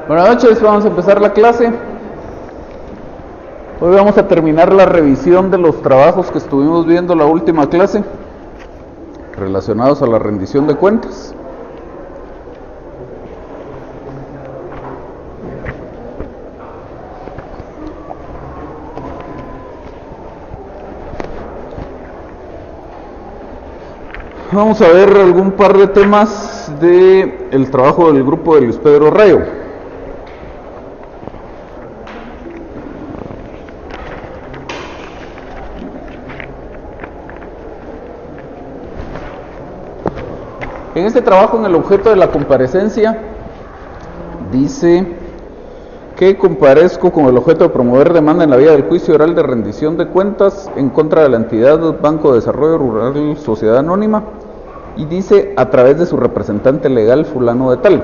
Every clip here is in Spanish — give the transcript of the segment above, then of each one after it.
Buenas noches, vamos a empezar la clase. Hoy vamos a terminar la revisión de los trabajos que estuvimos viendo la última clase, relacionados a la rendición de cuentas. Vamos a ver algún par de temas del trabajo del grupo de Luis Pedro Rayo. En este trabajo, en el objeto de la comparecencia, dice que comparezco con el objeto de promover demanda en la vía del juicio oral de rendición de cuentas en contra de la entidad Banco de Desarrollo Rural Sociedad Anónima, y dice a través de su representante legal fulano de tal.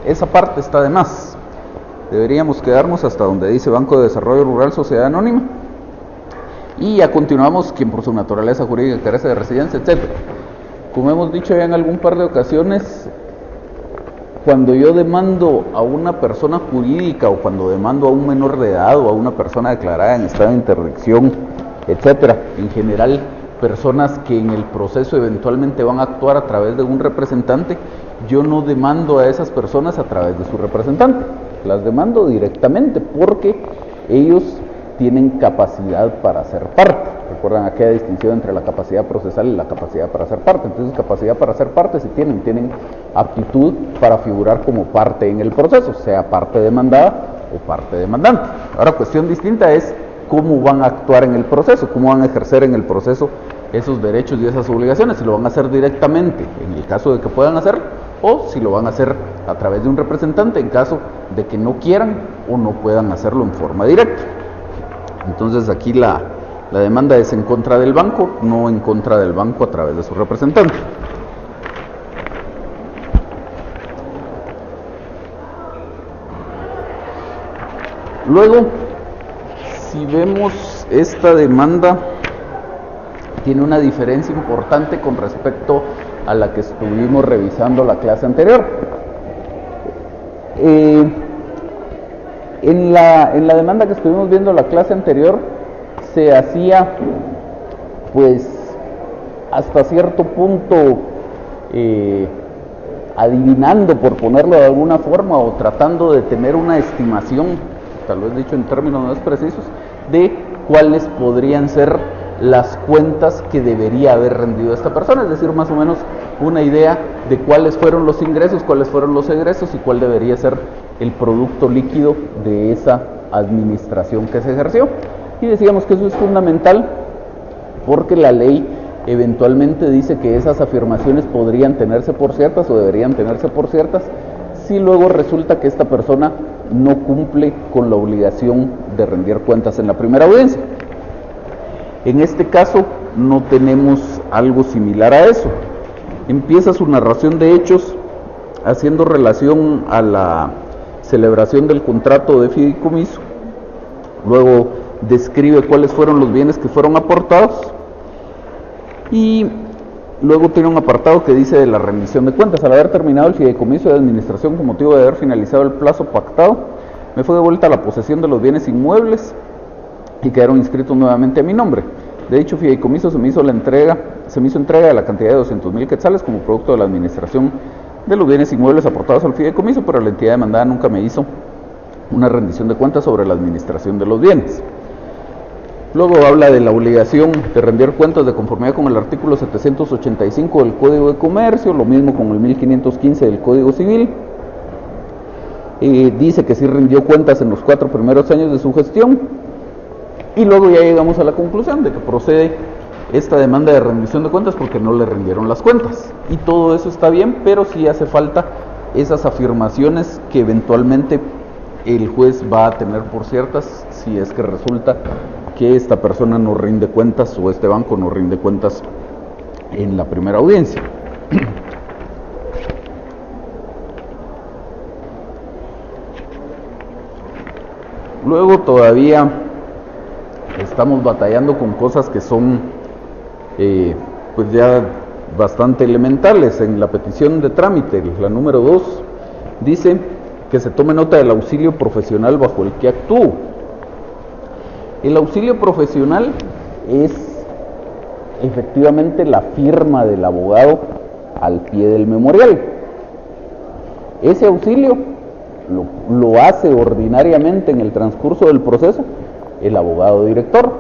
Esa parte está de más. Deberíamos quedarnos hasta donde dice Banco de Desarrollo Rural Sociedad Anónima, y ya continuamos quien por su naturaleza jurídica carece de residencia, etc. Como hemos dicho ya en algún par de ocasiones, cuando yo demando a una persona jurídica o cuando demando a un menor de edad o a una persona declarada en estado de interdicción, etcétera, en general personas que en el proceso eventualmente van a actuar a través de un representante, yo no demando a esas personas a través de su representante, las demando directamente porque ellos tienen capacidad para ser parte. Recuerdan aquella distinción entre la capacidad procesal y la capacidad para ser parte. Entonces, capacidad para ser parte, si tienen aptitud para figurar como parte en el proceso, sea parte demandada o parte demandante. Ahora, cuestión distinta es cómo van a actuar en el proceso, cómo van a ejercer en el proceso esos derechos y esas obligaciones, si lo van a hacer directamente en el caso de que puedan hacerlo, o si lo van a hacer a través de un representante en caso de que no quieran o no puedan hacerlo en forma directa. Entonces aquí la demanda es en contra del banco, no en contra del banco a través de su representante. Luego, si vemos esta demanda, tiene una diferencia importante con respecto a la que estuvimos revisando la clase anterior. En la demanda que estuvimos viendo la clase anterior, se hacía, pues, hasta cierto punto, adivinando, por ponerlo de alguna forma, o tratando de tener una estimación, tal vez dicho en términos más precisos, de cuáles podrían ser las cuentas que debería haber rendido esta persona, es decir, más o menos una idea de cuáles fueron los ingresos, cuáles fueron los egresos y cuál debería ser el producto líquido de esa administración que se ejerció. Y decíamos que eso es fundamental porque la ley eventualmente dice que esas afirmaciones podrían tenerse por ciertas o deberían tenerse por ciertas si luego resulta que esta persona no cumple con la obligación de rendir cuentas en la primera audiencia. En este caso no tenemos algo similar a eso. Empieza su narración de hechos haciendo relación a la celebración del contrato de fideicomiso, luego describe cuáles fueron los bienes que fueron aportados y luego tiene un apartado que dice de la rendición de cuentas. Al haber terminado el fideicomiso de administración con motivo de haber finalizado el plazo pactado, me fue devuelta la posesión de los bienes inmuebles y quedaron inscritos nuevamente a mi nombre. De dicho fideicomiso se me hizo entrega de la cantidad de 200,000 quetzales como producto de la administración de los bienes inmuebles aportados al fideicomiso, pero la entidad demandada nunca me hizo una rendición de cuentas sobre la administración de los bienes. Luego habla de la obligación de rendir cuentas de conformidad con el artículo 785 del Código de Comercio, lo mismo con el 1515 del Código Civil. Dice que sí rindió cuentas en los 4 primeros años de su gestión. Y luego ya llegamos a la conclusión de que procede esta demanda de rendición de cuentas porque no le rindieron las cuentas. Y todo eso está bien, pero sí hace falta esas afirmaciones que eventualmente el juez va a tener por ciertas si es que resulta que esta persona no rinde cuentas o este banco no rinde cuentas en la primera audiencia. Luego todavía estamos batallando con cosas que son pues ya bastante elementales. En la petición de trámite, la número 2, dice que se tome nota del auxilio profesional bajo el que actúo. El auxilio profesional es efectivamente la firma del abogado al pie del memorial. Ese auxilio lo hace ordinariamente en el transcurso del proceso el abogado director,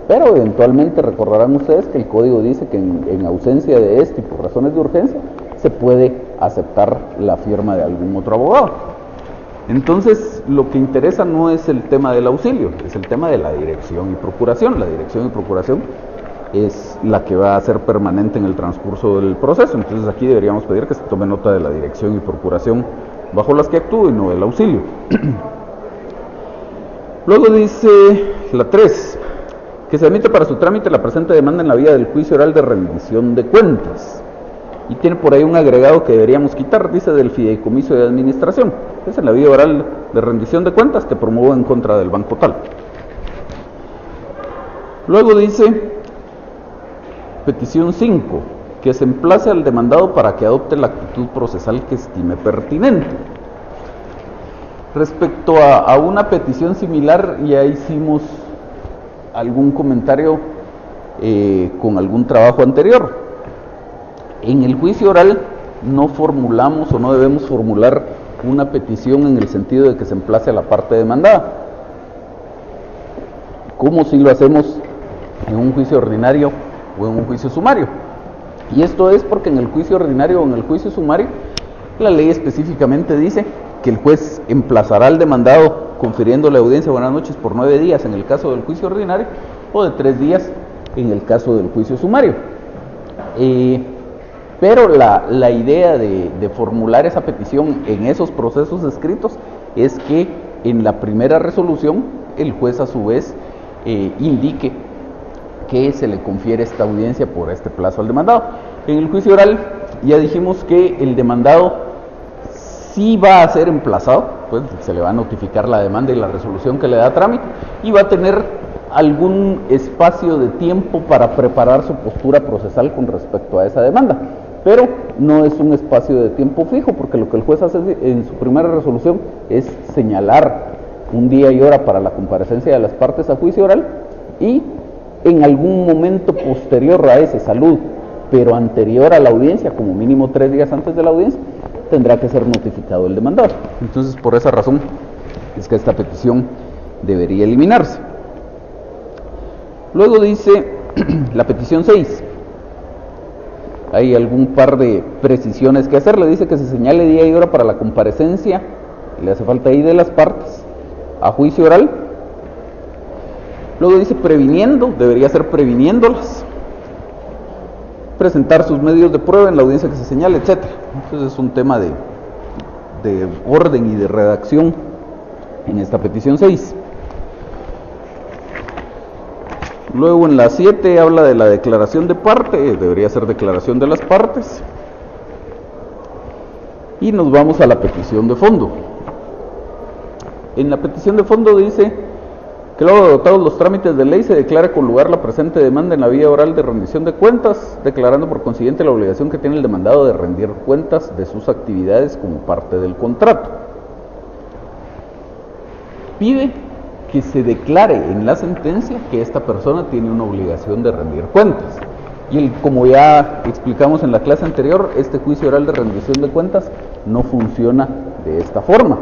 pero eventualmente recordarán ustedes que el código dice que en ausencia de este y por razones de urgencia se puede aceptar la firma de algún otro abogado. Entonces, lo que interesa no es el tema del auxilio, es el tema de la dirección y procuración. La dirección y procuración es la que va a ser permanente en el transcurso del proceso. Entonces, aquí deberíamos pedir que se tome nota de la dirección y procuración bajo las que actúe y no del auxilio. Luego dice la 3, que se admite para su trámite la presente demanda en la vía del juicio oral de rendición de cuentas. Y tiene por ahí un agregado que deberíamos quitar, dice del fideicomiso de administración. Es en la vía oral de rendición de cuentas que promueve en contra del banco tal. Luego dice, petición 5, que se emplace al demandado para que adopte la actitud procesal que estime pertinente. Respecto a una petición similar, ya hicimos algún comentario con algún trabajo anterior. En el juicio oral no formulamos o no debemos formular una petición en el sentido de que se emplace a la parte demandada, como si lo hacemos en un juicio ordinario o en un juicio sumario. Y esto es porque en el juicio ordinario o en el juicio sumario la ley específicamente dice que el juez emplazará al demandado confiriéndole audiencia buenas noches por 9 días en el caso del juicio ordinario o de 3 días en el caso del juicio sumario. Pero la idea de formular esa petición en esos procesos escritos es que en la primera resolución el juez a su vez indique que se le confiere esta audiencia por este plazo al demandado. En el juicio oral ya dijimos que el demandado sí va a ser emplazado, pues se le va a notificar la demanda y la resolución que le da trámite y va a tener algún espacio de tiempo para preparar su postura procesal con respecto a esa demanda, pero no es un espacio de tiempo fijo, porque lo que el juez hace en su primera resolución es señalar un día y hora para la comparecencia de las partes a juicio oral y en algún momento posterior a ese, salud, pero anterior a la audiencia, como mínimo 3 días antes de la audiencia, tendrá que ser notificado el demandado. Entonces, por esa razón es que esta petición debería eliminarse. Luego dice la petición 6. Hay algún par de precisiones que hacer. Le dice que se señale día y hora para la comparecencia, le hace falta ahí de las partes, a juicio oral. Luego dice previniendo, debería ser previniéndolas, presentar sus medios de prueba en la audiencia que se señale, etc. Entonces es un tema de orden y de redacción en esta petición 6. Luego en la 7 habla de la declaración de parte, debería ser declaración de las partes. Y nos vamos a la petición de fondo. En la petición de fondo dice que luego de adotados los trámites de ley se declara con lugar la presente demanda en la vía oral de rendición de cuentas, declarando por consiguiente la obligación que tiene el demandado de rendir cuentas de sus actividades como parte del contrato. Pide que se declare en la sentencia que esta persona tiene una obligación de rendir cuentas. Y como ya explicamos en la clase anterior, este juicio oral de rendición de cuentas no funciona de esta forma,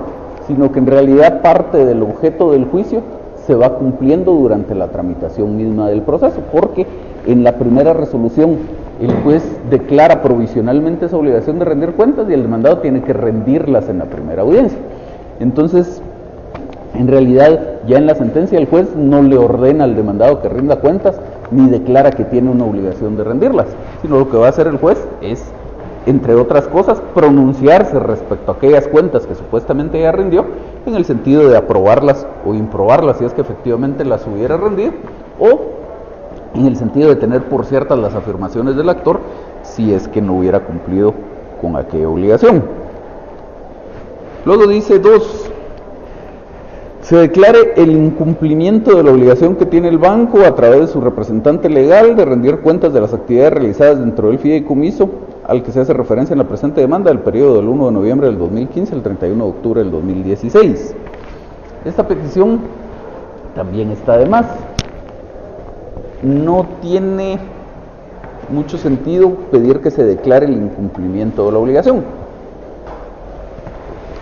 sino que en realidad parte del objeto del juicio se va cumpliendo durante la tramitación misma del proceso, porque en la primera resolución el juez declara provisionalmente esa obligación de rendir cuentas y el demandado tiene que rendirlas en la primera audiencia. Entonces, en realidad, ya en la sentencia el juez no le ordena al demandado que rinda cuentas, ni declara que tiene una obligación de rendirlas, sino lo que va a hacer el juez es, entre otras cosas, pronunciarse respecto a aquellas cuentas que supuestamente ya rindió, en el sentido de aprobarlas o improbarlas si es que efectivamente las hubiera rendido, o en el sentido de tener por ciertas las afirmaciones del actor si es que no hubiera cumplido con aquella obligación. Luego dice 2. se declare el incumplimiento de la obligación que tiene el banco a través de su representante legal de rendir cuentas de las actividades realizadas dentro del fideicomiso al que se hace referencia en la presente demanda del periodo del 1 de noviembre del 2015 al 31 de octubre del 2016. Esta petición también está de más. No tiene mucho sentido pedir que se declare el incumplimiento de la obligación.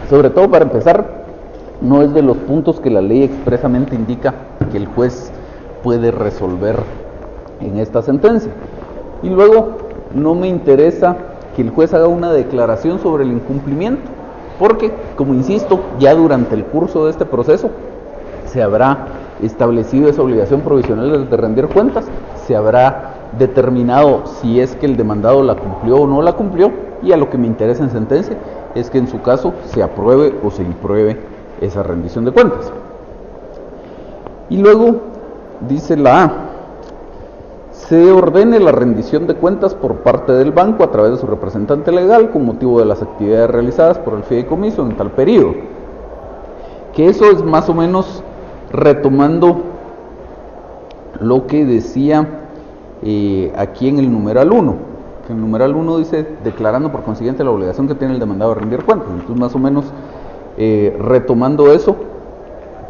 Sobre todo, para empezar, no es de los puntos que la ley expresamente indica que el juez puede resolver en esta sentencia. Y luego, no me interesa que el juez haga una declaración sobre el incumplimiento, porque, como insisto, ya durante el curso de este proceso se habrá establecido esa obligación provisional de rendir cuentas, se habrá determinado si es que el demandado la cumplió o no la cumplió, y a lo que me interesa en sentencia es que en su caso se apruebe o se impruebe esa rendición de cuentas. Y luego dice la A: se ordene la rendición de cuentas por parte del banco a través de su representante legal con motivo de las actividades realizadas por el fideicomiso en tal periodo. Que eso es más o menos retomando lo que decía aquí en el numeral 1, que el numeral 1 dice declarando por consiguiente la obligación que tiene el demandado de rendir cuentas. Entonces, más o menos retomando eso,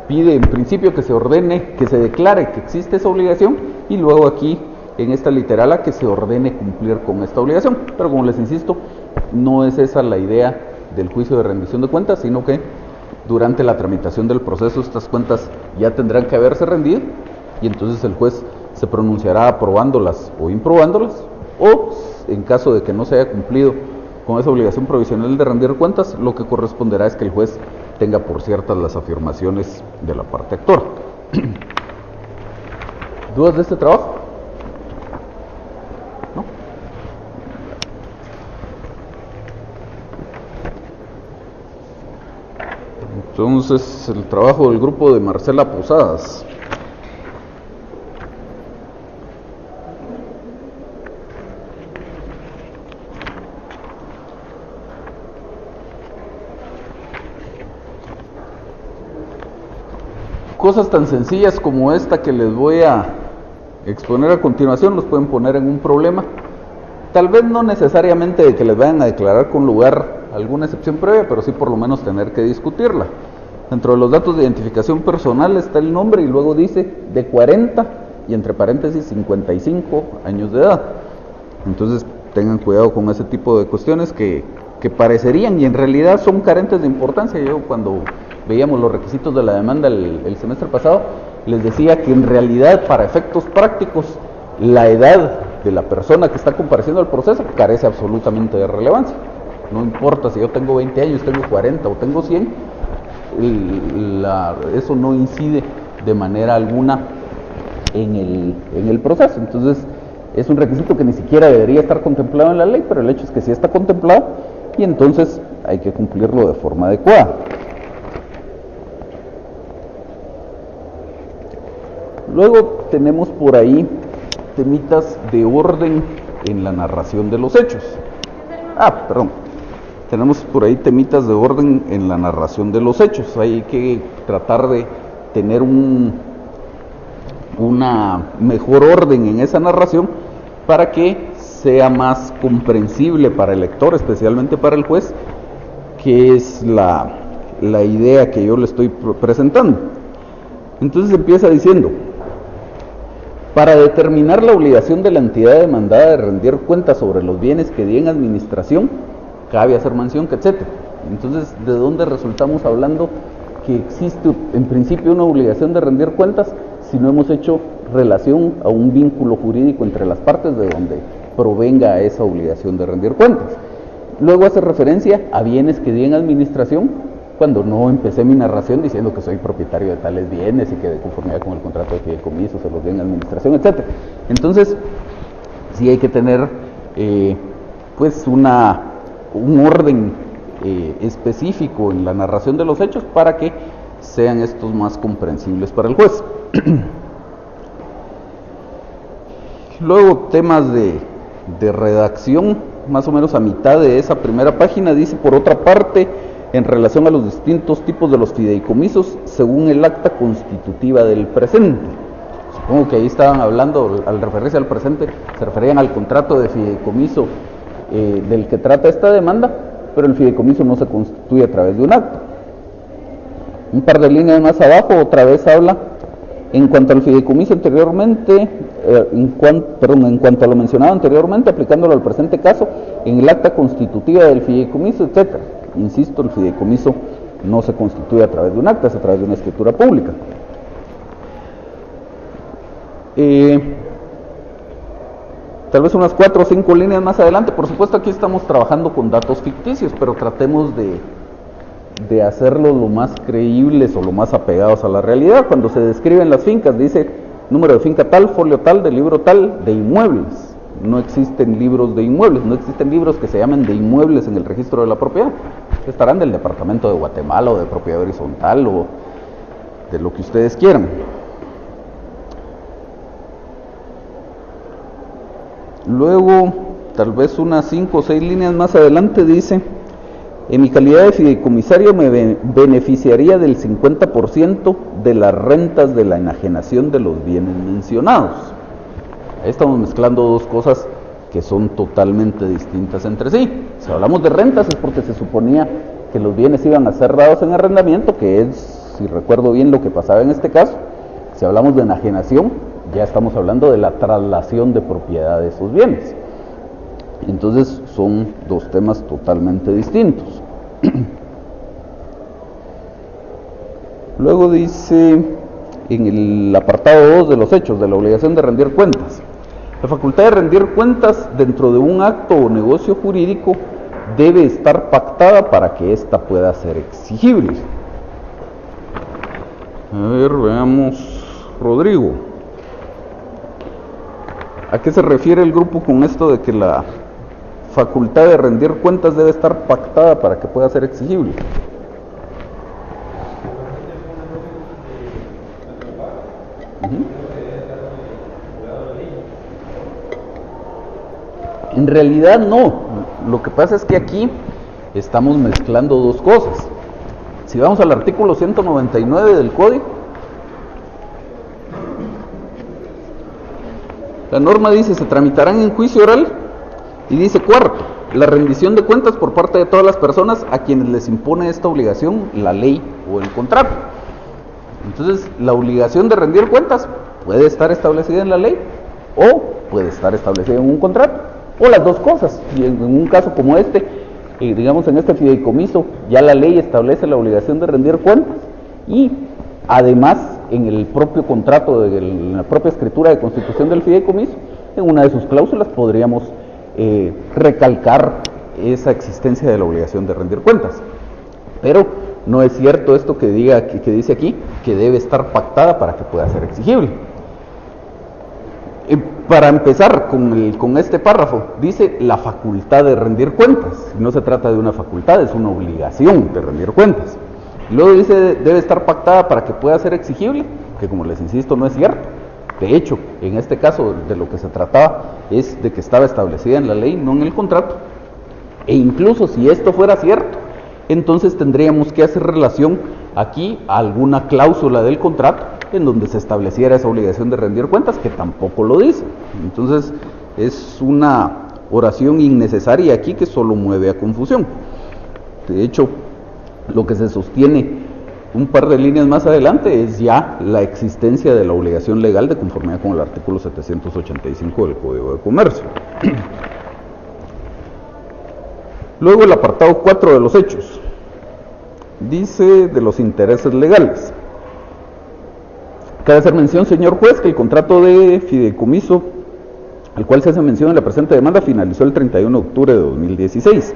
pide en principio que se ordene, que se declare que existe esa obligación, y luego aquí en esta literal A que se ordene cumplir con esta obligación. Pero como les insisto, no es esa la idea del juicio de rendición de cuentas, sino que durante la tramitación del proceso estas cuentas ya tendrán que haberse rendido, y entonces el juez se pronunciará aprobándolas o improbándolas, o en caso de que no se haya cumplido con esa obligación provisional de rendir cuentas, lo que corresponderá es que el juez tenga por ciertas las afirmaciones de la parte actora. ¿Dudas de este trabajo? ¿No? Entonces, el trabajo del grupo de Marcela Posadas. Cosas tan sencillas como esta que les voy a exponer a continuación los pueden poner en un problema. Tal vez no necesariamente de que les vayan a declarar con lugar alguna excepción previa, pero sí por lo menos tener que discutirla. Dentro de los datos de identificación personal está el nombre y luego dice de 40 y entre paréntesis 55 años de edad. Entonces tengan cuidado con ese tipo de cuestiones que parecerían y en realidad son carentes de importancia. Yo cuando veíamos los requisitos de la demanda el semestre pasado, les decía que en realidad para efectos prácticos la edad de la persona que está compareciendo al proceso carece absolutamente de relevancia. No importa si yo tengo 20 años, tengo 40 o tengo 100, eso no incide de manera alguna en el proceso. Entonces es un requisito que ni siquiera debería estar contemplado en la ley, pero el hecho es que sí está contemplado y entonces hay que cumplirlo de forma adecuada. Luego tenemos por ahí temitas de orden en la narración de los hechos. Tenemos por ahí temitas de orden en la narración de los hechos. Hay que tratar de tener una mejor orden en esa narración para que sea más comprensible para el lector, especialmente para el juez, que es la idea que yo le estoy presentando. Entonces empieza diciendo: para determinar la obligación de la entidad demandada de rendir cuentas sobre los bienes que di en administración, cabe hacer mención que etcétera. Entonces, ¿de dónde resultamos hablando que existe en principio una obligación de rendir cuentas si no hemos hecho relación a un vínculo jurídico entre las partes de donde provenga esa obligación de rendir cuentas? Luego hace referencia a bienes que di en administración, cuando no empecé mi narración diciendo que soy propietario de tales bienes y que de conformidad con el contrato de fideicomiso se los di en administración, etc. Entonces, sí hay que tener pues un orden específico en la narración de los hechos para que sean estos más comprensibles para el juez. Luego, temas de redacción, más o menos a mitad de esa primera página, dice: por otra parte, en relación a los distintos tipos de los fideicomisos según el acta constitutiva del presente. Supongo que ahí estaban hablando, al referirse al presente, se referían al contrato de fideicomiso del que trata esta demanda, pero el fideicomiso no se constituye a través de un acta. Un par de líneas más abajo, otra vez habla, en cuanto al fideicomiso anteriormente, en cuanto a lo mencionado anteriormente, aplicándolo al presente caso, en el acta constitutiva del fideicomiso, etc. Insisto, el fideicomiso no se constituye a través de un acta, es a través de una escritura pública. Tal vez unas 4 o 5 líneas más adelante, por supuesto aquí estamos trabajando con datos ficticios, pero tratemos de hacerlos lo más creíbles o lo más apegados a la realidad. Cuando se describen las fincas, dice número de finca tal, folio tal, de libro tal, de inmuebles. No existen libros de inmuebles, no existen libros que se llamen de inmuebles en el registro de la propiedad. Estarán del departamento de Guatemala o de propiedad horizontal o de lo que ustedes quieran. Luego, tal vez unas 5 o 6 líneas más adelante dice: en mi calidad de fideicomisario me beneficiaría del 50% de las rentas de la enajenación de los bienes mencionados. Ahí estamos mezclando dos cosas que son totalmente distintas entre sí. Si hablamos de rentas es porque se suponía que los bienes iban a ser dados en arrendamiento, que es, si recuerdo bien, lo que pasaba en este caso. Si hablamos de enajenación, ya estamos hablando de la traslación de propiedad de esos bienes. Entonces son dos temas totalmente distintos. Luego dice en el apartado 2 de los hechos de la obligación de rendir cuentas: la facultad de rendir cuentas dentro de un acto o negocio jurídico debe estar pactada para que ésta pueda ser exigible. A ver, veamos, Rodrigo, ¿a qué se refiere el grupo con esto de que la facultad de rendir cuentas debe estar pactada para que pueda ser exigible? En realidad no. Lo que pasa es que aquí estamos mezclando dos cosas. Si vamos al artículo 199 del Código, la norma dice: se tramitarán en juicio oral, y dice cuarto, la rendición de cuentas por parte de todas las personas a quienes les impone esta obligación la ley o el contrato. Entonces, la obligación de rendir cuentas puede estar establecida en la ley o puede estar establecida en un contrato, o las dos cosas. Y en un caso como este, digamos en este fideicomiso, ya la ley establece la obligación de rendir cuentas, y además en el propio contrato, en la propia escritura de constitución del fideicomiso, en una de sus cláusulas podríamos recalcar esa existencia de la obligación de rendir cuentas. Pero no es cierto esto que dice aquí, que debe estar pactada para que pueda ser exigible. Para empezar con este párrafo, dice la facultad de rendir cuentas. No se trata de una facultad, es una obligación de rendir cuentas. Luego dice debe estar pactada para que pueda ser exigible, que como les insisto no es cierto. De hecho, en este caso de lo que se trataba es de que estaba establecida en la ley, no en el contrato. E incluso si esto fuera cierto, entonces tendríamos que hacer relación aquí a alguna cláusula del contrato en donde se estableciera esa obligación de rendir cuentas, que tampoco lo dice. Entonces es una oración innecesaria aquí que solo mueve a confusión. De hecho, lo que se sostiene un par de líneas más adelante es ya la existencia de la obligación legal de conformidad con el artículo 785 del Código de Comercio. Luego el apartado 4 de los hechos dice de los intereses legales. Cabe hacer mención, señor juez, que el contrato de fideicomiso al cual se hace mención en la presente demanda finalizó el 31 de octubre de 2016,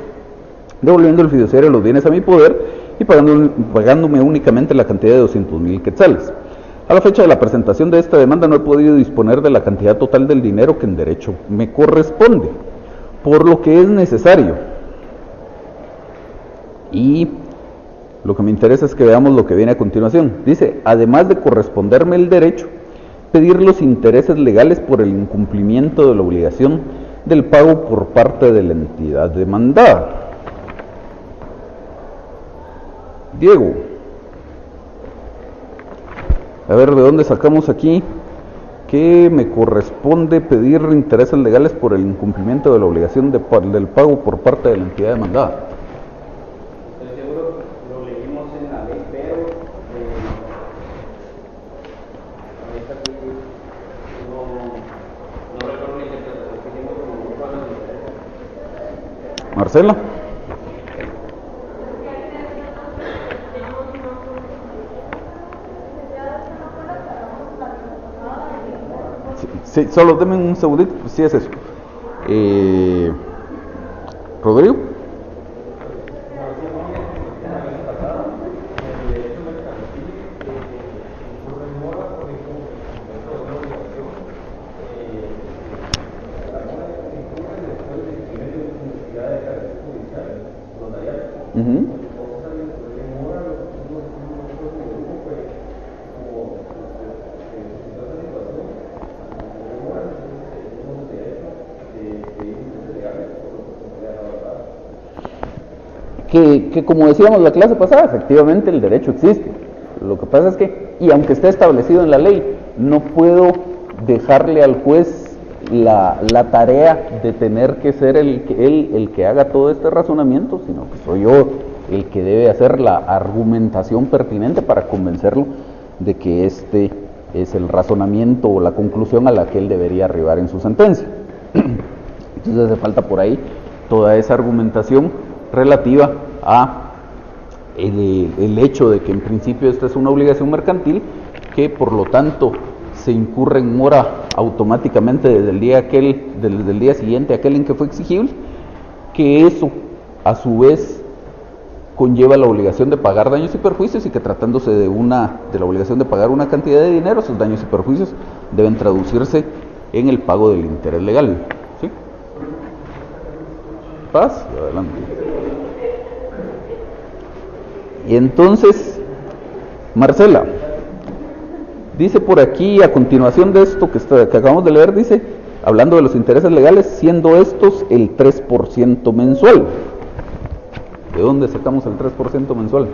devolviendo el fiduciario los bienes a mi poder y pagándome únicamente la cantidad de 200,000 quetzales. A la fecha de la presentación de esta demanda no he podido disponer de la cantidad total del dinero que en derecho me corresponde, por lo que es necesario. Y lo que me interesa es que veamos lo que viene a continuación. Dice, además de corresponderme el derecho, pedir los intereses legales por el incumplimiento de la obligación del pago por parte de la entidad demandada. Diego, a ver, ¿de dónde sacamos aquí que me corresponde pedir intereses legales por el incumplimiento de la obligación del pago por parte de la entidad demandada? Estoy seguro, lo leímos en la ley, pero ahorita no recuerdo la interpretación que hicimos como grupo de los intereses. Marcela. Sí, solo denme un segundito, pues sí es eso. Rodrigo. Que como decíamos la clase pasada, efectivamente el derecho existe. Lo que pasa es que, y aunque esté establecido en la ley, no puedo dejarle al juez la tarea de tener que ser el que haga todo este razonamiento, sino que soy yo el que debe hacer la argumentación pertinente para convencerlo de que este es el razonamiento o la conclusión a la que él debería arribar en su sentencia. Entonces hace falta por ahí toda esa argumentación relativa a el hecho de que en principio esta es una obligación mercantil, que por lo tanto se incurre en mora automáticamente desde el día siguiente a aquel en que fue exigible, que eso a su vez conlleva la obligación de pagar daños y perjuicios, y que tratándose de la obligación de pagar una cantidad de dinero, esos daños y perjuicios deben traducirse en el pago del interés legal. ¿Sí? Paz, adelante. Y entonces, Marcela, dice por aquí, a continuación de esto que acabamos de leer, dice, hablando de los intereses legales, siendo estos el 3% mensual. ¿De dónde sacamos el 3% mensual?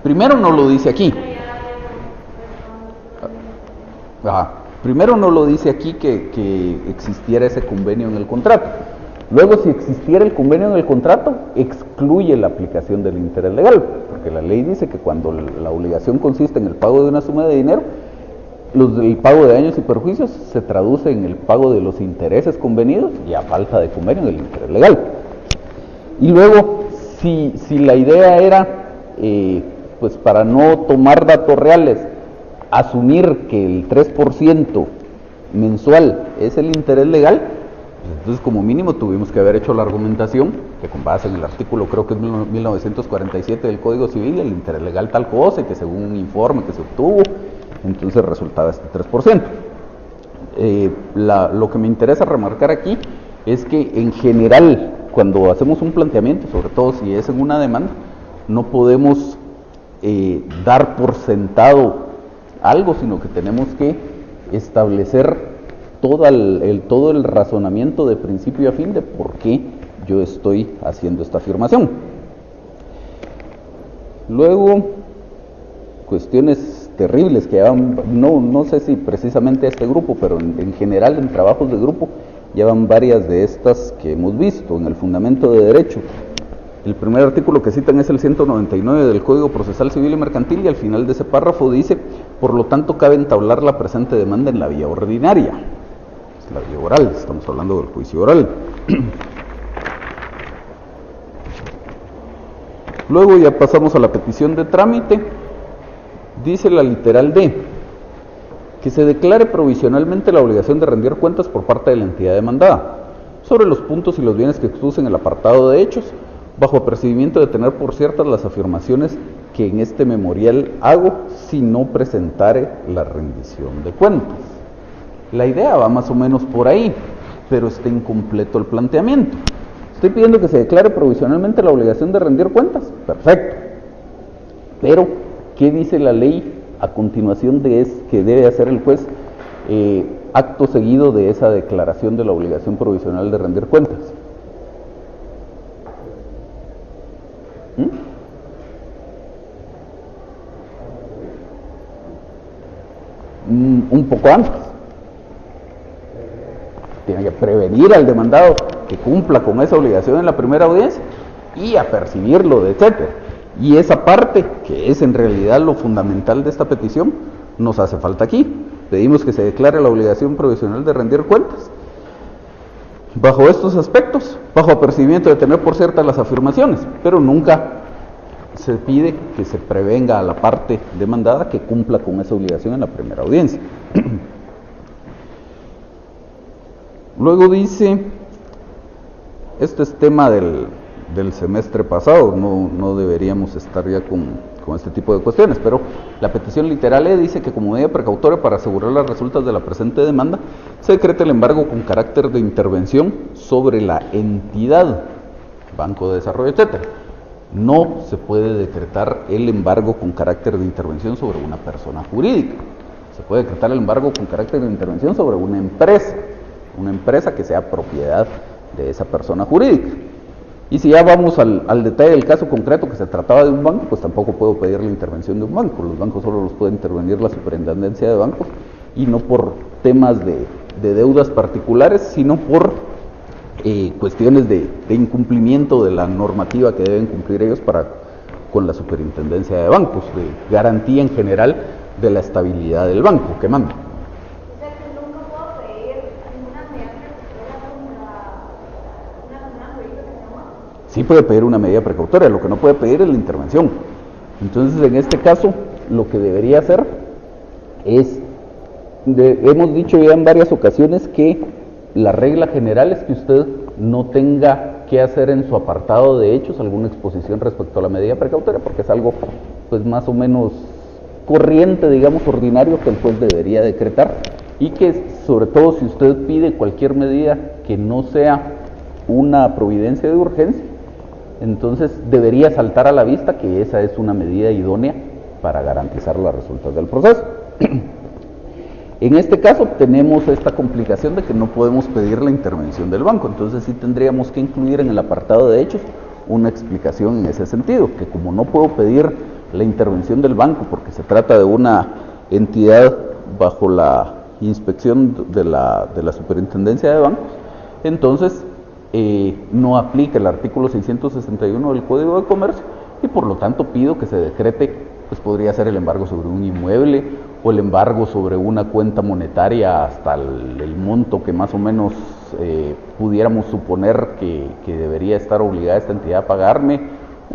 Primero no lo dice aquí. Primero no lo dice aquí que existiera ese convenio en el contrato. Luego, si existiera el convenio en el contrato, excluye la aplicación del interés legal, porque la ley dice que cuando la obligación consiste en el pago de una suma de dinero, el pago de daños y perjuicios se traduce en el pago de los intereses convenidos, y a falta de convenio del interés legal. Y luego, si la idea era, pues para no tomar datos reales, asumir que el 3% mensual es el interés legal, pues entonces como mínimo tuvimos que haber hecho la argumentación que con base en el artículo, creo que es 1947 del Código Civil, el interés legal tal cosa, y que según un informe que se obtuvo, entonces resultaba este 3%. Lo que me interesa remarcar aquí es que en general, cuando hacemos un planteamiento, sobre todo si es en una demanda, no podemos dar por sentado algo, sino que tenemos que establecer todo el razonamiento de principio a fin de por qué yo estoy haciendo esta afirmación. Luego, cuestiones terribles que llevan, no sé si precisamente a este grupo, pero en general en trabajos de grupo llevan varias de estas que hemos visto en el fundamento de derecho. El primer artículo que citan es el 199 del Código Procesal Civil y Mercantil, y al final de ese párrafo dice: por lo tanto cabe entablar la presente demanda en la vía ordinaria. Es la vía oral, estamos hablando del juicio oral. Luego ya pasamos a la petición de trámite. Dice la literal D, que se declare provisionalmente la obligación de rendir cuentas por parte de la entidad demandada sobre los puntos y los bienes que expuse en el apartado de hechos, bajo apercibimiento de tener por ciertas las afirmaciones que en este memorial hago, si no presentare la rendición de cuentas. La idea va más o menos por ahí, pero está incompleto el planteamiento. Estoy pidiendo que se declare provisionalmente la obligación de rendir cuentas. Perfecto. Pero, ¿qué dice la ley a continuación de que debe hacer el juez acto seguido de esa declaración de la obligación provisional de rendir cuentas? Un poco antes. Tiene que prevenir al demandado que cumpla con esa obligación en la primera audiencia y apercibirlo, etcétera. Y esa parte, que es en realidad lo fundamental de esta petición, nos hace falta aquí. Pedimos que se declare la obligación provisional de rendir cuentas. Bajo estos aspectos, bajo apercibimiento de tener por ciertas las afirmaciones, pero nunca se pide que se prevenga a la parte demandada que cumpla con esa obligación en la primera audiencia. Luego dice, este es tema del semestre pasado, no deberíamos estar ya con este tipo de cuestiones, pero la petición literal dice que como medida precautoria para asegurar las resultas de la presente demanda, se decreta el embargo con carácter de intervención sobre la entidad, Banco de Desarrollo, etcétera. No se puede decretar el embargo con carácter de intervención sobre una persona jurídica. Se puede decretar el embargo con carácter de intervención sobre una empresa que sea propiedad de esa persona jurídica. Y si ya vamos al detalle del caso concreto que se trataba de un banco, pues tampoco puedo pedir la intervención de un banco. Los bancos solo los puede intervenir la superintendencia de bancos, y no por temas de deudas particulares, sino por cuestiones de incumplimiento de la normativa que deben cumplir ellos con la superintendencia de bancos, de garantía en general de la estabilidad del banco que manda. O sea que nunca puedo pedir una medida precautoria. Sí puede pedir una medida precautoria, lo que no puede pedir es la intervención. Entonces, en este caso, lo que debería hacer es, hemos dicho ya en varias ocasiones que la regla general es que usted no tenga que hacer en su apartado de hechos alguna exposición respecto a la medida precautoria, porque es algo pues más o menos corriente, digamos, ordinario, que el juez debería decretar, y que sobre todo si usted pide cualquier medida que no sea una providencia de urgencia, entonces debería saltar a la vista que esa es una medida idónea para garantizar las resultas del proceso. En este caso tenemos esta complicación de que no podemos pedir la intervención del banco, entonces sí tendríamos que incluir en el apartado de hechos una explicación en ese sentido, que como no puedo pedir la intervención del banco porque se trata de una entidad bajo la inspección de la superintendencia de bancos, entonces no aplica el artículo 661 del Código de Comercio, y por lo tanto pido que se decrete, pues podría ser el embargo sobre un inmueble o el embargo sobre una cuenta monetaria hasta el monto que más o menos pudiéramos suponer que debería estar obligada esta entidad a pagarme,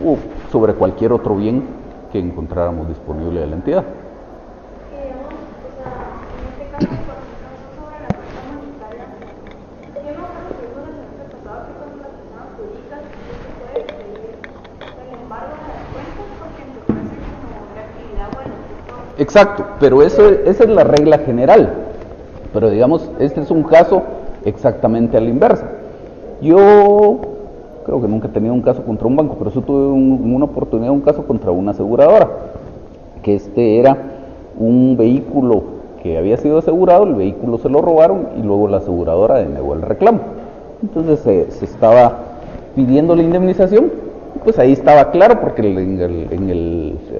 o sobre cualquier otro bien que encontráramos disponible de la entidad. Exacto, pero esa es la regla general. Pero digamos, este es un caso exactamente a la inversa. Yo creo que nunca he tenido un caso contra un banco, pero sí tuve una oportunidad, un caso contra una aseguradora, que este era un vehículo que había sido asegurado, el vehículo se lo robaron y luego la aseguradora denegó el reclamo. Entonces se estaba pidiendo la indemnización. Pues ahí estaba claro, porque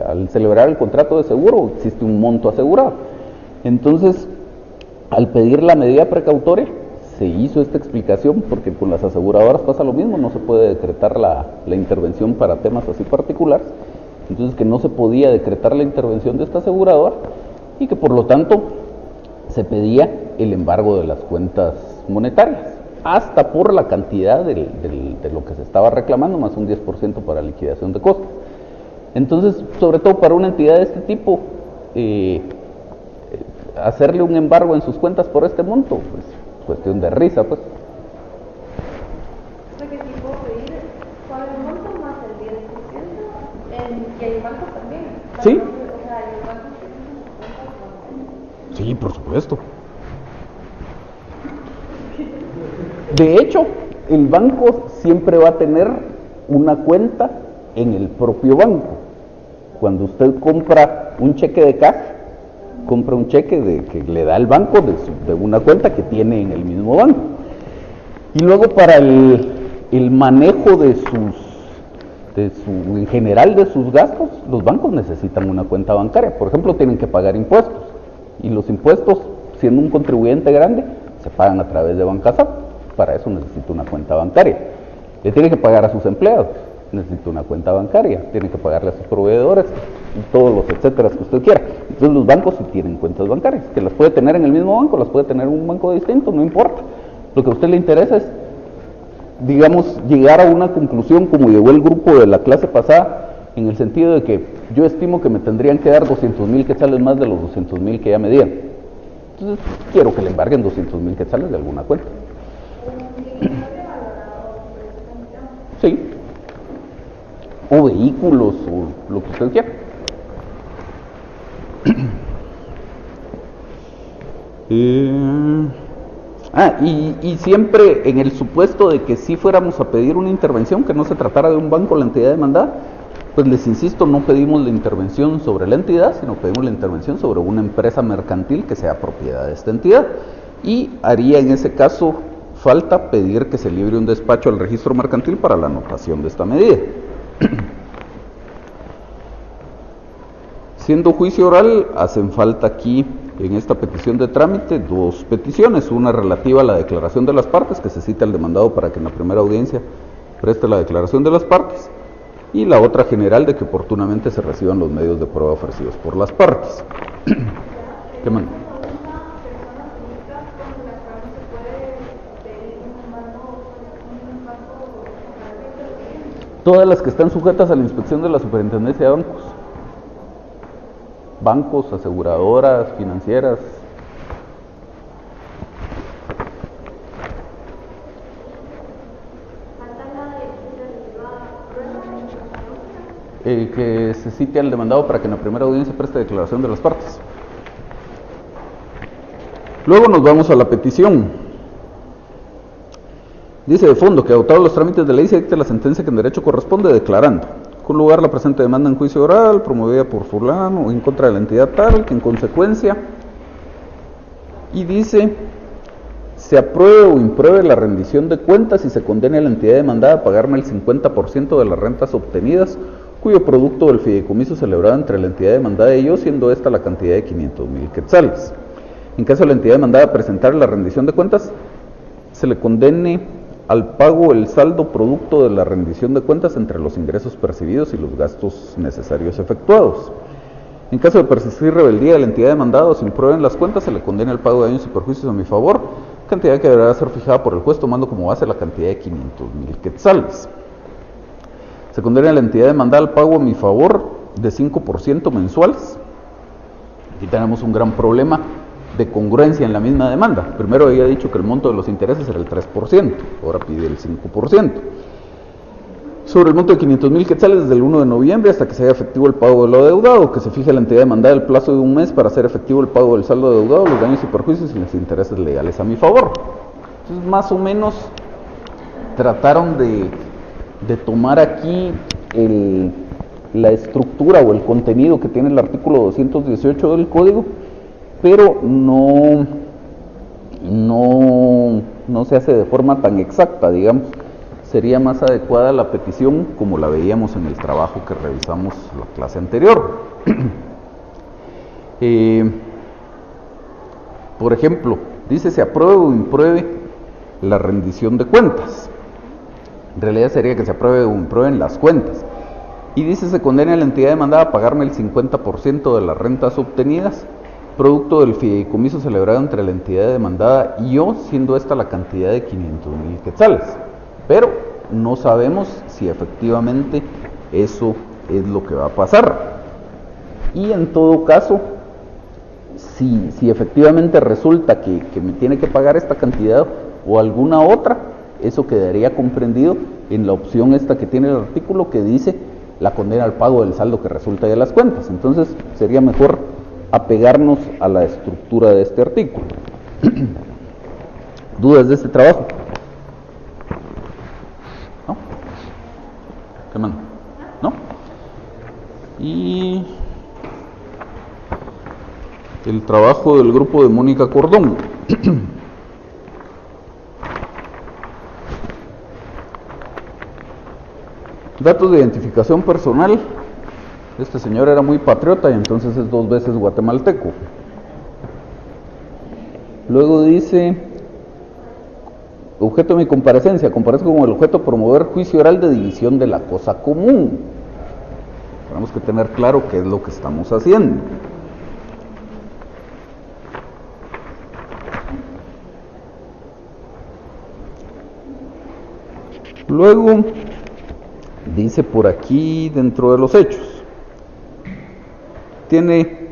al celebrar el contrato de seguro existe un monto asegurado. Entonces, al pedir la medida precautoria, se hizo esta explicación, porque con las aseguradoras pasa lo mismo, no se puede decretar la intervención para temas así particulares. Entonces, que no se podía decretar la intervención de esta aseguradora y que por lo tanto se pedía el embargo de las cuentas monetarias, hasta por la cantidad de lo que se estaba reclamando, más un 10% para liquidación de costos. Entonces, sobre todo para una entidad de este tipo, hacerle un embargo en sus cuentas por este monto, pues cuestión de risa, pues. O sea que si puedo pedir cuál es el monto más el 10%, y el banco también. Sí. O sea, el banco tiene sus cuentas. Sí, por supuesto. De hecho, el banco siempre va a tener una cuenta en el propio banco. Cuando usted compra un cheque de caja, compra un cheque que le da el banco de una cuenta que tiene en el mismo banco. Y luego para el manejo en general de sus gastos, los bancos necesitan una cuenta bancaria. Por ejemplo, tienen que pagar impuestos. Y los impuestos, siendo un contribuyente grande, se pagan a través de Bancasap. Para eso necesita una cuenta bancaria. Le tiene que pagar a sus empleados, necesita una cuenta bancaria. Tiene que pagarle a sus proveedores y todos los etcétera que usted quiera. Entonces los bancos sí tienen cuentas bancarias, que las puede tener en el mismo banco, las puede tener en un banco distinto, no importa. Lo que a usted le interesa es, digamos, llegar a una conclusión como llegó el grupo de la clase pasada, en el sentido de que yo estimo que me tendrían que dar 200,000 quetzales más de los 200,000 que ya me dieron. Entonces quiero que le embarguen 200,000 quetzales de alguna cuenta. Sí. O vehículos, o lo que usted quiera. Y siempre en el supuesto de que si fuéramos a pedir una intervención, que no se tratara de un banco o la entidad demandada, pues les insisto, no pedimos la intervención sobre la entidad, sino pedimos la intervención sobre una empresa mercantil que sea propiedad de esta entidad. Y haría en ese caso falta pedir que se libre un despacho al registro mercantil para la anotación de esta medida. Siendo juicio oral, hacen falta aquí, en esta petición de trámite, dos peticiones. Una relativa a la declaración de las partes, que se cita al demandado para que en la primera audiencia preste la declaración de las partes. Y la otra general, de que oportunamente se reciban los medios de prueba ofrecidos por las partes. ¿Qué manda? Todas las que están sujetas a la inspección de la Superintendencia de Bancos. Bancos, aseguradoras, financieras. Que se cite al demandado para que en la primera audiencia preste declaración de las partes. Luego nos vamos a la petición. Dice de fondo que, agotados los trámites de ley, se dicta la sentencia que en derecho corresponde, declarando con lugar la presente demanda en juicio oral, promovida por fulano o en contra de la entidad tal, que en consecuencia, y dice, se apruebe o impruebe la rendición de cuentas y se condene a la entidad demandada a pagarme el 50% de las rentas obtenidas, cuyo producto del fideicomiso celebrado entre la entidad demandada y yo, siendo esta la cantidad de 500,000 quetzales. En caso de la entidad demandada presentar la rendición de cuentas, se le condene al pago el saldo producto de la rendición de cuentas entre los ingresos percibidos y los gastos necesarios efectuados. En caso de persistir rebeldía de la entidad demandada o se imprueben las cuentas, se le condena el pago de daños y perjuicios a mi favor, cantidad que deberá ser fijada por el juez tomando como base la cantidad de 500,000 quetzales. Se condena a la entidad demandada al pago a mi favor de 5% mensuales. Aquí tenemos un gran problema de congruencia en la misma demanda. Primero había dicho que el monto de los intereses era el 3%, ahora pide el 5%. Sobre el monto de 500,000 quetzales desde el 1 de noviembre hasta que se haga efectivo el pago de lo adeudado, que se fije la entidad demandada el plazo de un mes para hacer efectivo el pago del saldo adeudado, los daños y perjuicios y los intereses legales a mi favor. Entonces, más o menos trataron de tomar aquí la estructura o el contenido que tiene el artículo 218 del Código, pero no se hace de forma tan exacta, digamos. Sería más adecuada la petición como la veíamos en el trabajo que revisamos la clase anterior. Por ejemplo, dice se apruebe o impruebe la rendición de cuentas. En realidad sería que se apruebe o imprueben las cuentas. Y dice se condena a la entidad demandada a pagarme el 50% de las rentas obtenidas, producto del fideicomiso celebrado entre la entidad demandada y yo, siendo esta la cantidad de 500,000 quetzales. Pero no sabemos si efectivamente eso es lo que va a pasar. Y en todo caso, si efectivamente resulta que me tiene que pagar esta cantidad o alguna otra, eso quedaría comprendido en la opción esta que tiene el artículo que dice la condena al pago del saldo que resulta de las cuentas. Entonces sería mejor apegarnos a la estructura de este artículo. ¿Dudas de este trabajo? Te mando. ¿No? Y el trabajo del grupo de Mónica Cordón. Datos de identificación personal. Este señor era muy patriota y entonces es 2 veces guatemalteco. Luego dice, objeto de mi comparecencia, comparezco con el objeto de promover juicio oral de división de la cosa común. Tenemos que tener claro qué es lo que estamos haciendo. Luego dice por aquí dentro de los hechos, tiene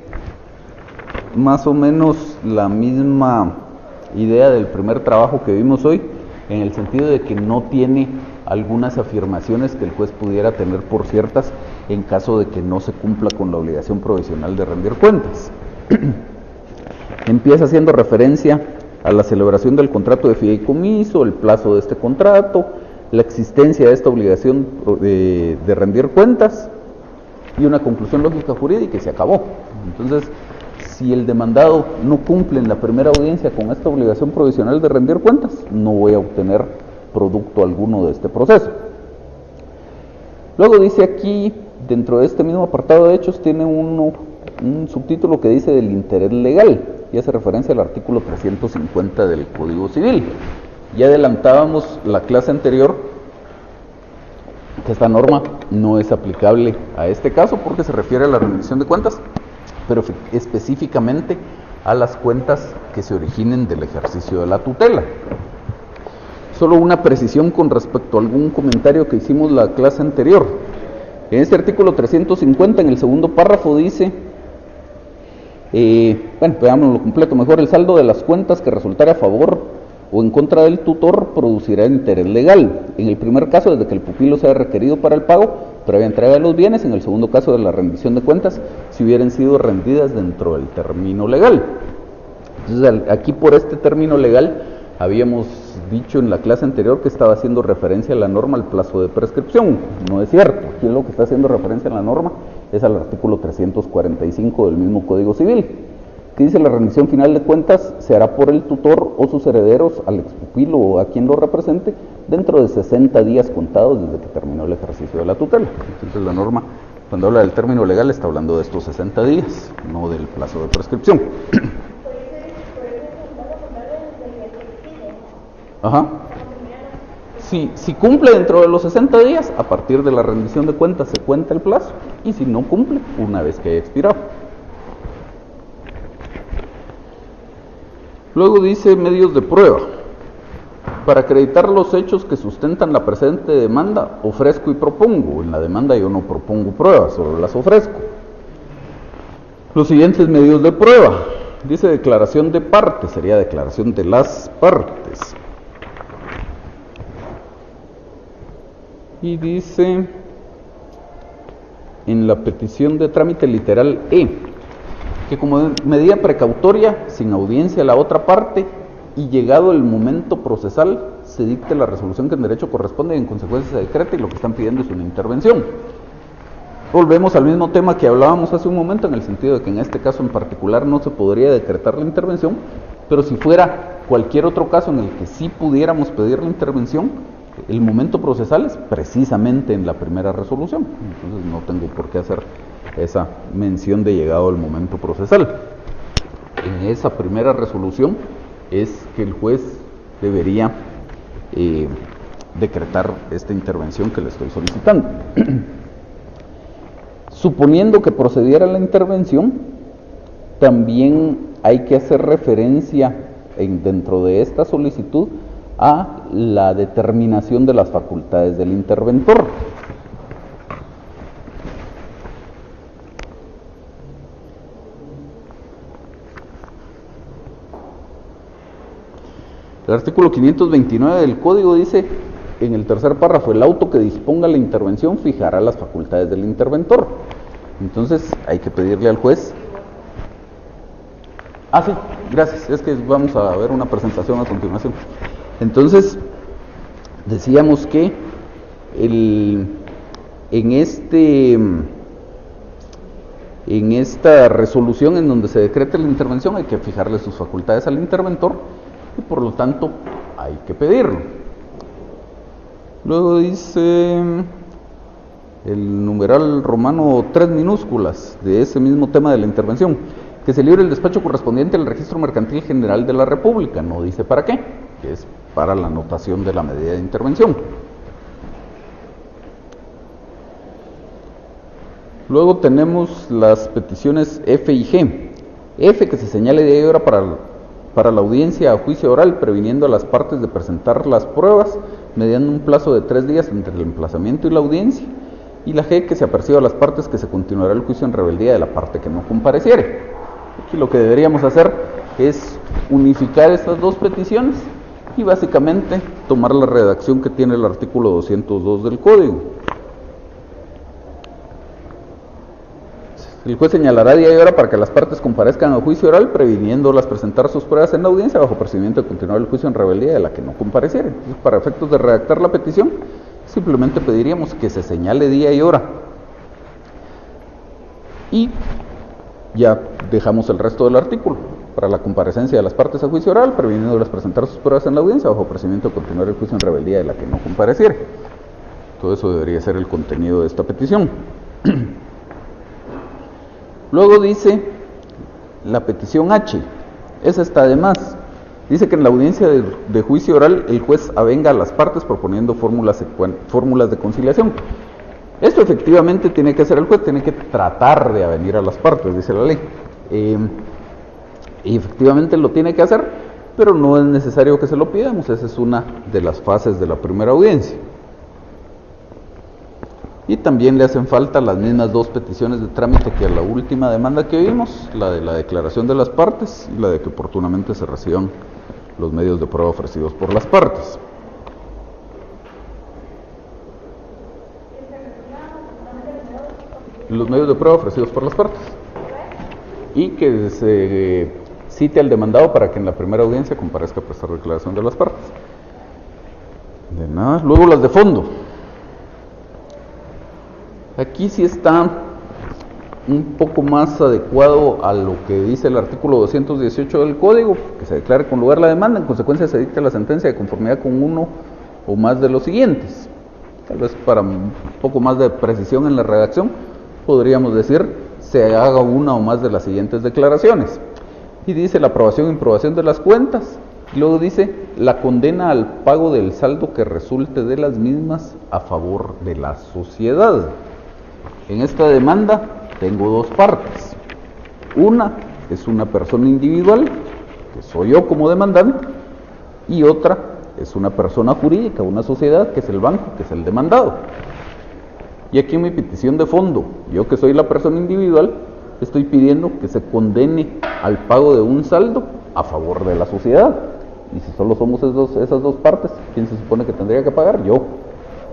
más o menos la misma idea del primer trabajo que vimos hoy, en el sentido de que no tiene algunas afirmaciones que el juez pudiera tener por ciertas en caso de que no se cumpla con la obligación provisional de rendir cuentas. Empieza haciendo referencia a la celebración del contrato de fideicomiso, el plazo de este contrato, la existencia de esta obligación de rendir cuentas y una conclusión lógica jurídica y se acabó. Entonces, si el demandado no cumple en la primera audiencia con esta obligación provisional de rendir cuentas, no voy a obtener producto alguno de este proceso. Luego dice aquí, dentro de este mismo apartado de hechos, tiene un subtítulo que dice del interés legal y hace referencia al artículo 350 del Código Civil. Ya adelantábamos la clase anterior que esta norma no es aplicable a este caso porque se refiere a la rendición de cuentas, pero específicamente a las cuentas que se originen del ejercicio de la tutela. Solo una precisión con respecto a algún comentario que hicimos la clase anterior. En este artículo 350, en el segundo párrafo dice, bueno, veámoslo completo mejor, el saldo de las cuentas que resultare a favor o en contra del tutor producirá interés legal. En el primer caso, desde que el pupilo sea requerido para el pago, previa entrega de los bienes. En el segundo caso, de la rendición de cuentas, si hubieran sido rendidas dentro del término legal. Entonces, aquí por este término legal, habíamos dicho en la clase anterior que estaba haciendo referencia a la norma al plazo de prescripción. No es cierto. Aquí lo que está haciendo referencia en la norma es al artículo 345 del mismo Código Civil, que dice: la rendición final de cuentas se hará por el tutor o sus herederos al expupilo o a quien lo represente dentro de 60 días contados desde que terminó el ejercicio de la tutela. Entonces la norma, cuando habla del término legal, está hablando de estos 60 días, no del plazo de prescripción. Ajá. Si cumple dentro de los 60 días, a partir de la rendición de cuentas se cuenta el plazo, y si no cumple, una vez que haya expirado. Luego dice medios de prueba. Para acreditar los hechos que sustentan la presente demanda, ofrezco y propongo. En la demanda yo no propongo pruebas, solo las ofrezco. Los siguientes medios de prueba. Dice declaración de partes, sería declaración de las partes. Y dice en la petición de trámite literal E, que como medida precautoria, sin audiencia a la otra parte, y llegado el momento procesal, se dicte la resolución que en derecho corresponde y en consecuencia se decreta, y lo que están pidiendo es una intervención. Volvemos al mismo tema que hablábamos hace un momento, en el sentido de que en este caso en particular no se podría decretar la intervención, pero si fuera cualquier otro caso en el que sí pudiéramos pedir la intervención, el momento procesal es precisamente en la primera resolución, entonces no tengo por qué hacer esa mención de llegado al momento procesal. En esa primera resolución es que el juez debería decretar esta intervención que le estoy solicitando. Suponiendo que procediera la intervención, también hay que hacer referencia dentro de esta solicitud a la determinación de las facultades del interventor. El artículo 529 del Código dice, en el tercer párrafo, el auto que disponga la intervención fijará las facultades del interventor. Entonces, hay que pedirle al juez. Sí, gracias, es que vamos a ver una presentación a continuación. Entonces, decíamos que en esta resolución en donde se decrete la intervención hay que fijarle sus facultades al interventor y por lo tanto hay que pedirlo. Luego dice el numeral romano 3 minúsculas de ese mismo tema de la intervención, que se libre el despacho correspondiente al Registro Mercantil General de la República, no dice para qué, que es para la anotación de la medida de intervención. Luego tenemos las peticiones F y G. F, que se señale día y hora para la audiencia a juicio oral, previniendo a las partes de presentar las pruebas mediante un plazo de 3 días entre el emplazamiento y la audiencia. Y la G, que se aperciba a las partes que se continuará el juicio en rebeldía de la parte que no compareciere. Aquí lo que deberíamos hacer es unificar estas dos peticiones y básicamente tomar la redacción que tiene el artículo 202 del Código. El juez señalará día y hora para que las partes comparezcan a juicio oral, previniéndolas presentar sus pruebas en la audiencia bajo procedimiento de continuar el juicio en rebeldía de la que no compareciere. Entonces, para efectos de redactar la petición, simplemente pediríamos que se señale día y hora. Y ya dejamos el resto del artículo. Para la comparecencia de las partes a juicio oral, previniéndolas presentar sus pruebas en la audiencia bajo procedimiento de continuar el juicio en rebeldía de la que no compareciere. Todo eso debería ser el contenido de esta petición. Luego dice la petición H, esa está de más. Dice que en la audiencia de juicio oral el juez avenga a las partes proponiendo fórmulas de conciliación. Esto efectivamente tiene que hacer el juez, tiene que tratar de avenir a las partes, dice la ley. Y efectivamente lo tiene que hacer, pero no es necesario que se lo pidamos, esa es una de las fases de la primera audiencia. Y también le hacen falta las mismas dos peticiones de trámite que a la última demanda que vimos, la de la declaración de las partes y la de que oportunamente se reciban los medios de prueba ofrecidos por las partes. Los medios de prueba ofrecidos por las partes. Y que se cite al demandado para que en la primera audiencia comparezca a prestar declaración de las partes. De nada. Luego las de fondo. Aquí sí está un poco más adecuado a lo que dice el artículo 218 del Código, que se declare con lugar la demanda, en consecuencia se dicte la sentencia de conformidad con uno o más de los siguientes. Tal vez para un poco más de precisión en la redacción, podríamos decir, se haga una o más de las siguientes declaraciones. Y dice la aprobación e improbación de las cuentas, y luego dice la condena al pago del saldo que resulte de las mismas a favor de la sociedad. En esta demanda tengo dos partes. Una es una persona individual, que soy yo como demandante, y otra es una persona jurídica, una sociedad, que es el banco, que es el demandado. Y aquí en mi petición de fondo, yo que soy la persona individual, estoy pidiendo que se condene al pago de un saldo a favor de la sociedad. Y si solo somos esas dos partes, ¿quién se supone que tendría que pagar? Yo.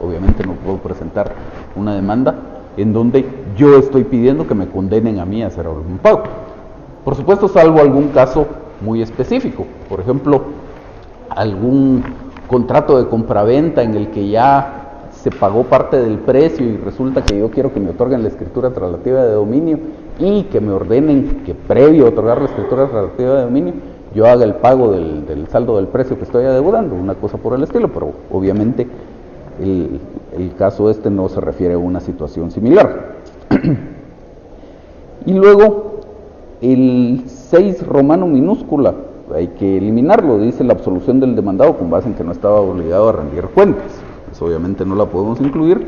Obviamente no puedo presentar una demanda en donde yo estoy pidiendo que me condenen a mí a hacer algún pago. Por supuesto, salvo algún caso muy específico. Por ejemplo, algún contrato de compraventa en el que ya se pagó parte del precio y resulta que yo quiero que me otorguen la escritura traslativa de dominio y que me ordenen que previo a otorgar la escritura traslativa de dominio yo haga el pago del saldo del precio que estoy adeudando, una cosa por el estilo, pero obviamente el caso este no se refiere a una situación similar. Y luego el 6 romano minúscula, hay que eliminarlo, dice la absolución del demandado con base en que no estaba obligado a rendir cuentas. Pues obviamente no la podemos incluir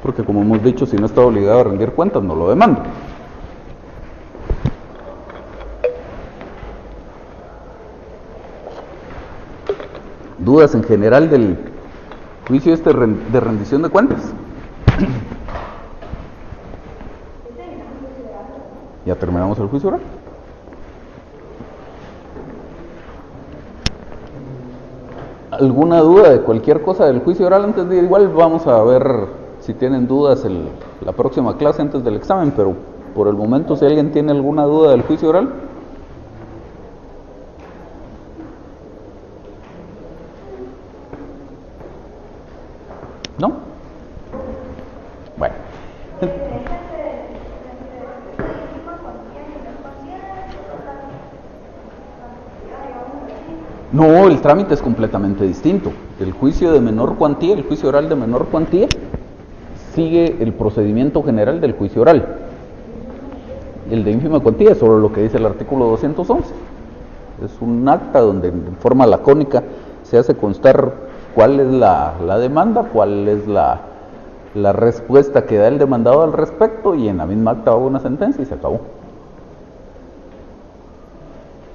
porque, como hemos dicho, si no está obligado a rendir cuentas no lo demando. ¿Dudas en general del juicio este de rendición de cuentas? ¿Ya terminamos el juicio oral? ¿Alguna duda de cualquier cosa del juicio oral antes de igual? Vamos a ver si tienen dudas la próxima clase antes del examen, pero por el momento, si alguien tiene alguna duda del juicio oral. ¿No? Bueno. No, el trámite es completamente distinto. El juicio de menor cuantía, el juicio oral de menor cuantía, sigue el procedimiento general del juicio oral. El de ínfima cuantía es solo lo que dice el artículo 211. Es un acta donde en forma lacónica se hace constar cuál es la demanda, cuál es la respuesta que da el demandado al respecto, y en la misma acta va una sentencia y se acabó.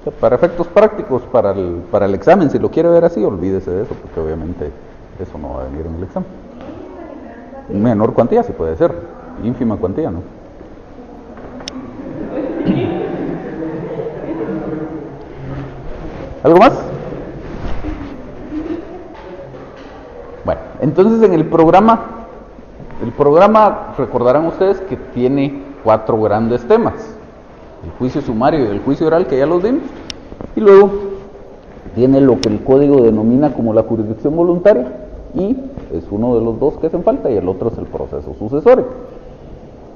O sea, para efectos prácticos, para el examen, si lo quiere ver así, olvídese de eso, porque obviamente eso no va a venir en el examen. Menor cuantía sí puede ser, ínfima cuantía no. ¿Algo más? Bueno, entonces en el programa recordarán ustedes que tiene 4 grandes temas: el juicio sumario y el juicio oral, que ya los vimos, y luego tiene lo que el código denomina como la jurisdicción voluntaria, y es uno de los 2 que hacen falta, y el otro es el proceso sucesorio.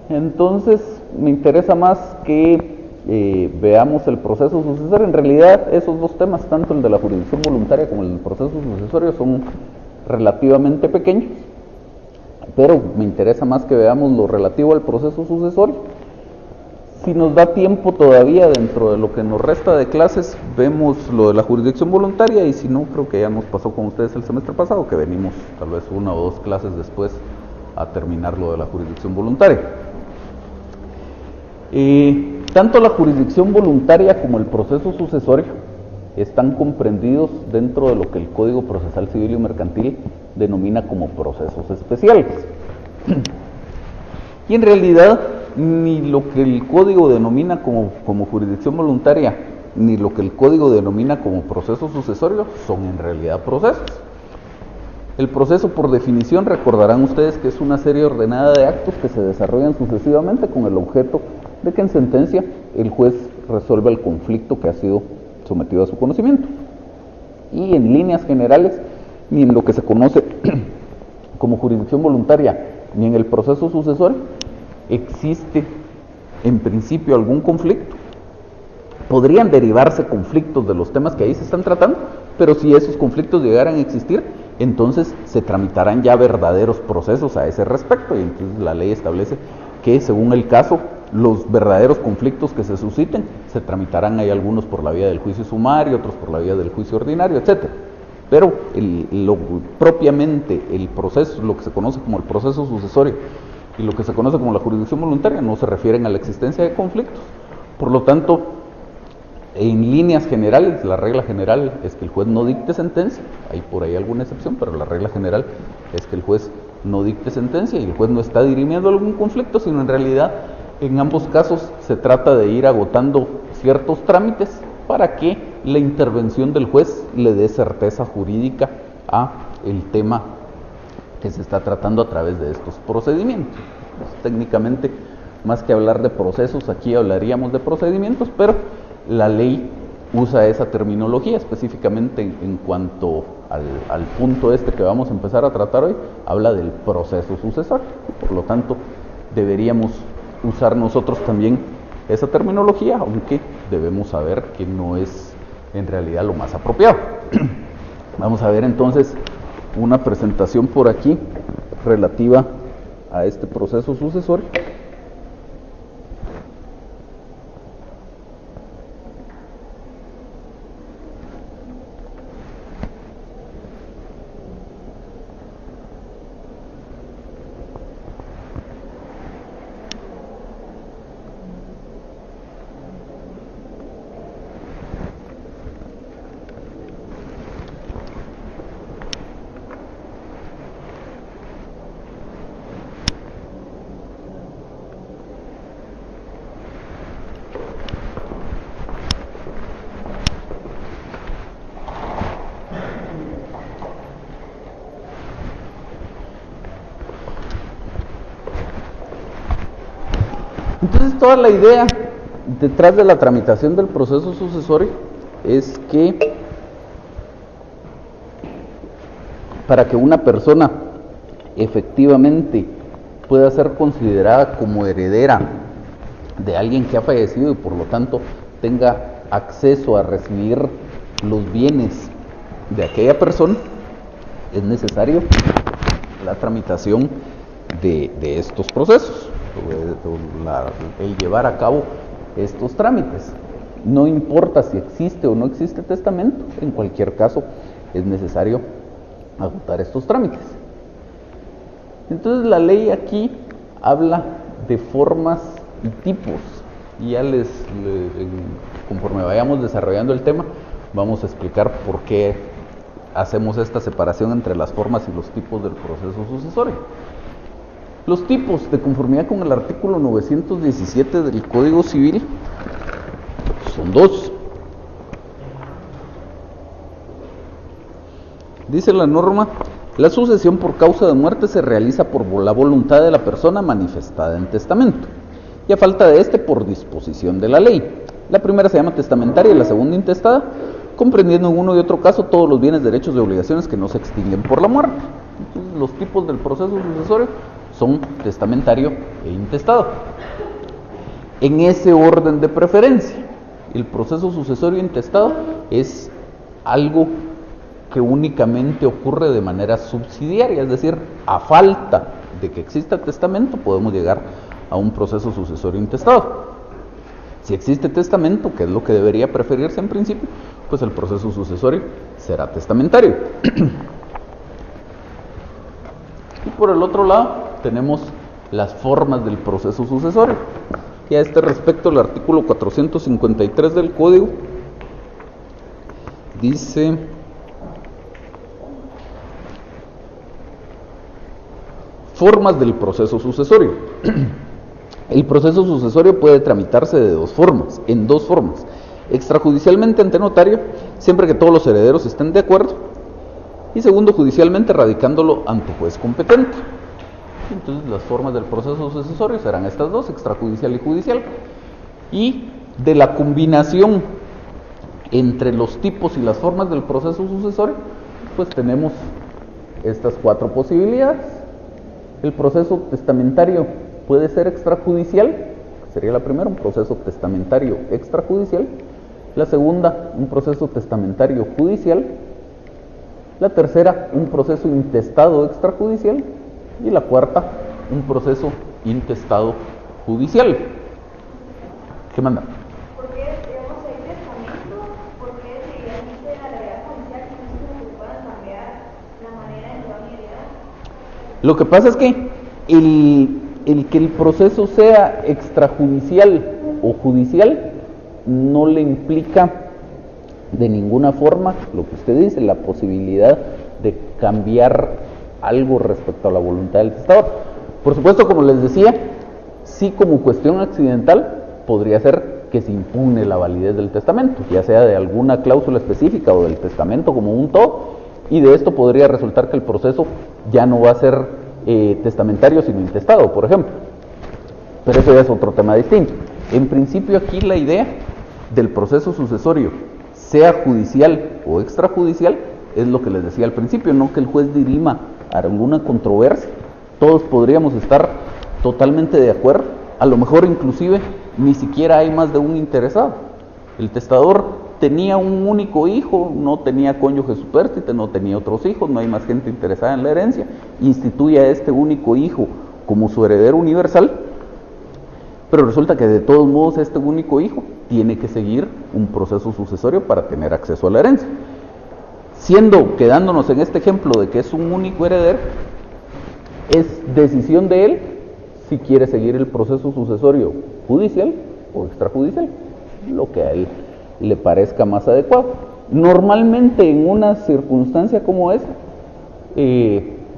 Entonces me interesa más que veamos el proceso sucesorio. En realidad esos 2 temas, tanto el de la jurisdicción voluntaria como el del proceso sucesorio, son relativamente pequeños, pero me interesa más que veamos lo relativo al proceso sucesorio. Si nos da tiempo todavía dentro de lo que nos resta de clases, vemos lo de la jurisdicción voluntaria, y si no, creo que ya nos pasó con ustedes el semestre pasado, que venimos tal vez 1 o 2 clases después a terminar lo de la jurisdicción voluntaria. Tanto la jurisdicción voluntaria como el proceso sucesorio están comprendidos dentro de lo que el Código Procesal Civil y Mercantil denomina como procesos especiales. Y en realidad, ni lo que el Código denomina como jurisdicción voluntaria, ni lo que el Código denomina como proceso sucesorio, son en realidad procesos. El proceso, por definición, recordarán ustedes que es una serie ordenada de actos que se desarrollan sucesivamente con el objeto de que en sentencia el juez resuelva el conflicto que ha sido sometido a su conocimiento. Y en líneas generales, ni en lo que se conoce como jurisdicción voluntaria, ni en el proceso sucesorio, existe en principio algún conflicto. Podrían derivarse conflictos de los temas que ahí se están tratando, pero si esos conflictos llegaran a existir, entonces se tramitarán ya verdaderos procesos a ese respecto, y entonces la ley establece que, según el caso, los verdaderos conflictos que se susciten se tramitarán. Hay algunos por la vía del juicio sumario, otros por la vía del juicio ordinario, etc. Pero propiamente el proceso, lo que se conoce como el proceso sucesorio y lo que se conoce como la jurisdicción voluntaria, no se refieren a la existencia de conflictos. Por lo tanto, en líneas generales, la regla general es que el juez no dicte sentencia. Hay por ahí alguna excepción, pero la regla general es que el juez no dicte sentencia, y el juez no está dirimiendo algún conflicto, sino en realidad en ambos casos se trata de ir agotando ciertos trámites para que la intervención del juez le dé certeza jurídica a el tema que se está tratando a través de estos procedimientos. Pues, técnicamente, más que hablar de procesos, aquí hablaríamos de procedimientos, pero la ley usa esa terminología específicamente en cuanto al punto este que vamos a empezar a tratar hoy. Habla del proceso sucesorio, por lo tanto deberíamos usar nosotros también esa terminología, aunque debemos saber que no es en realidad lo más apropiado. Vamos a ver entonces una presentación por aquí relativa a este proceso sucesorio. Entonces, toda la idea detrás de la tramitación del proceso sucesorio es que para que una persona efectivamente pueda ser considerada como heredera de alguien que ha fallecido y por lo tanto tenga acceso a recibir los bienes de aquella persona, es necesario la tramitación de estos procesos, el llevar a cabo estos trámites. No importa si existe o no existe testamento, en cualquier caso es necesario agotar estos trámites. Entonces la ley aquí habla de formas y tipos, y ya conforme vayamos desarrollando el tema, vamos a explicar por qué hacemos esta separación entre las formas y los tipos del proceso sucesorio. Los tipos, de conformidad con el artículo 917 del Código Civil, son dos. Dice la norma: la sucesión por causa de muerte se realiza por la voluntad de la persona manifestada en testamento, y a falta de este, por disposición de la ley. La primera se llama testamentaria y la segunda intestada, comprendiendo en uno y otro caso todos los bienes, derechos y obligaciones que no se extinguen por la muerte. Entonces, los tipos del proceso sucesorio son testamentario e intestado. En ese orden de preferencia, el proceso sucesorio intestado es algo que únicamente ocurre de manera subsidiaria, es decir, a falta de que exista testamento podemos llegar a un proceso sucesorio intestado. Si existe testamento, que es lo que debería preferirse en principio, pues el proceso sucesorio será testamentario. Y por el otro lado tenemos las formas del proceso sucesorio. Y a este respecto el artículo 453 del Código dice: formas del proceso sucesorio. El proceso sucesorio puede tramitarse de en dos formas: extrajudicialmente ante notario, siempre que todos los herederos estén de acuerdo, y segundo, judicialmente, radicándolo ante juez competente. Entonces las formas del proceso sucesorio serán estas dos, extrajudicial y judicial. Y de la combinación entre los tipos y las formas del proceso sucesorio, pues tenemos estas cuatro posibilidades. El proceso testamentario puede ser extrajudicial, sería la primera, un proceso testamentario extrajudicial. La segunda, un proceso testamentario judicial. La tercera, un proceso intestado extrajudicial. Y la cuarta, un proceso intestado judicial. ¿Qué manda? ¿Por qué, digamos, hay testamento? ¿Por qué si existe la realidad judicial que no se pueda cambiar la manera en que van a heredar? Lo que pasa es que el que el proceso sea extrajudicial o judicial no le implica de ninguna forma lo que usted dice, la posibilidad de cambiar algo respecto a la voluntad del testador. Por supuesto, como les decía, sí, como cuestión accidental podría ser que se impugne la validez del testamento, ya sea de alguna cláusula específica o del testamento como un todo, y de esto podría resultar que el proceso ya no va a ser testamentario sino intestado, por ejemplo. Pero eso ya es otro tema distinto. En principio, aquí la idea del proceso sucesorio, sea judicial o extrajudicial, es lo que les decía al principio, no que el juez dirima alguna controversia. Todos podríamos estar totalmente de acuerdo, a lo mejor inclusive ni siquiera hay más de un interesado. El testador tenía un único hijo, no tenía cónyuge supérstite, no tenía otros hijos, no hay más gente interesada en la herencia, instituye a este único hijo como su heredero universal, pero resulta que de todos modos este único hijo tiene que seguir un proceso sucesorio para tener acceso a la herencia. Quedándonos en este ejemplo de que es un único heredero, es decisión de él si quiere seguir el proceso sucesorio judicial o extrajudicial, lo que a él le parezca más adecuado. Normalmente en una circunstancia como esa,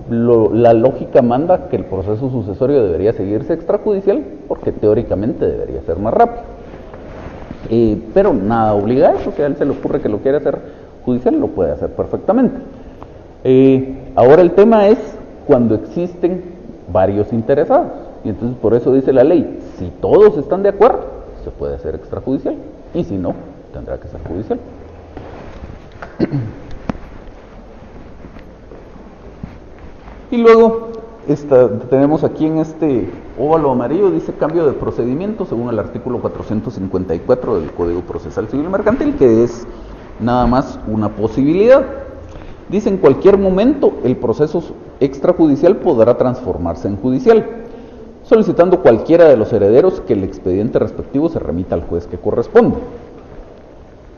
la lógica manda que el proceso sucesorio debería seguirse extrajudicial, porque teóricamente debería ser más rápido. Pero nada obliga a eso, si a él se le ocurre que lo quiere hacer judicial, lo puede hacer perfectamente. Ahora el tema es cuando existen varios interesados, y entonces por eso dice la ley, si todos están de acuerdo, se puede hacer extrajudicial, y si no, tendrá que ser judicial. Y luego tenemos aquí en este óvalo amarillo, dice cambio de procedimiento según el artículo 454 del Código Procesal Civil Mercantil, que es nada más una posibilidad. Dice, en cualquier momento el proceso extrajudicial podrá transformarse en judicial, solicitando cualquiera de los herederos que el expediente respectivo se remita al juez que corresponde.